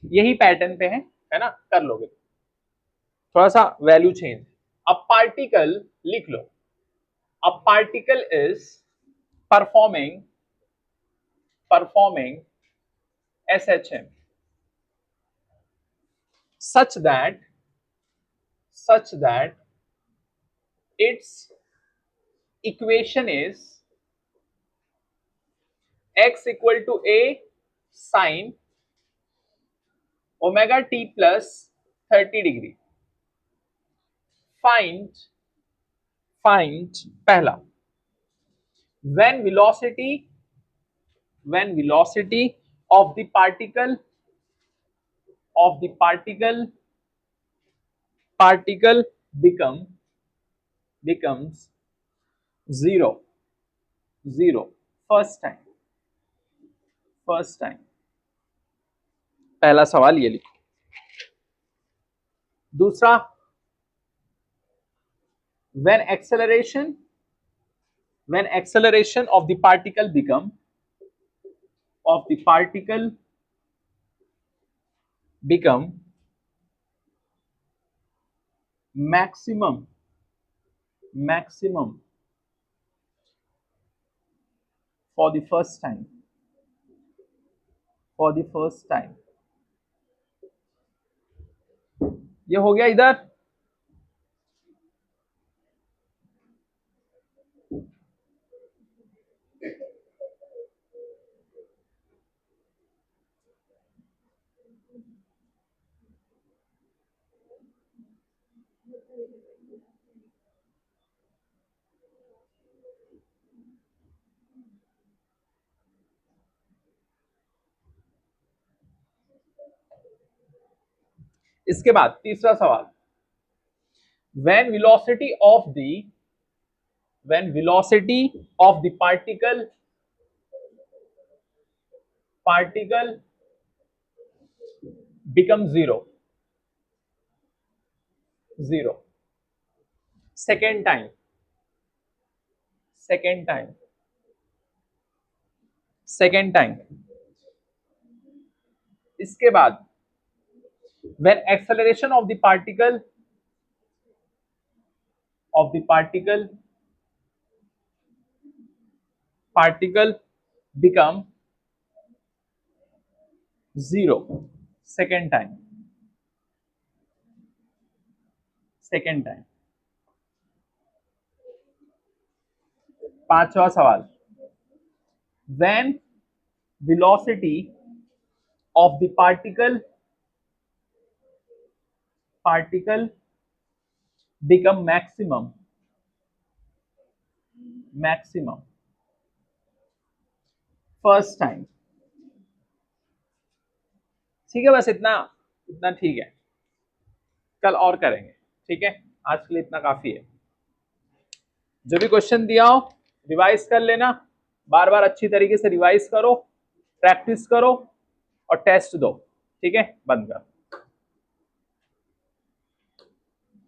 यही पैटर्न पे है ना, कर लोगे। थोड़ा सा वैल्यू चेंज। अ पार्टिकल लिख लो, a particle is performing SHM such that its equation is x equal to a sin omega t plus 30 degree. Find पहला, when velocity of the particle becomes zero first time, पहला सवाल ये लिखो। दूसरा, when acceleration of the particle become maximum for the first time, ये हो गया इधर। इसके बाद तीसरा सवाल, when velocity of the particle becomes zero second time, इसके बाद when acceleration of the particle become zero second time, पांचवा सवाल, when velocity of the particle become maximum first time। ठीक है, बस इतना ठीक है, कल और करेंगे। ठीक है, आज के लिए इतना काफी है। जो भी क्वेश्चन दिया हो रिवाइज कर लेना, बार बार अच्छी तरीके से रिवाइज करो, प्रैक्टिस करो और टेस्ट दो। ठीक है, बंद कर।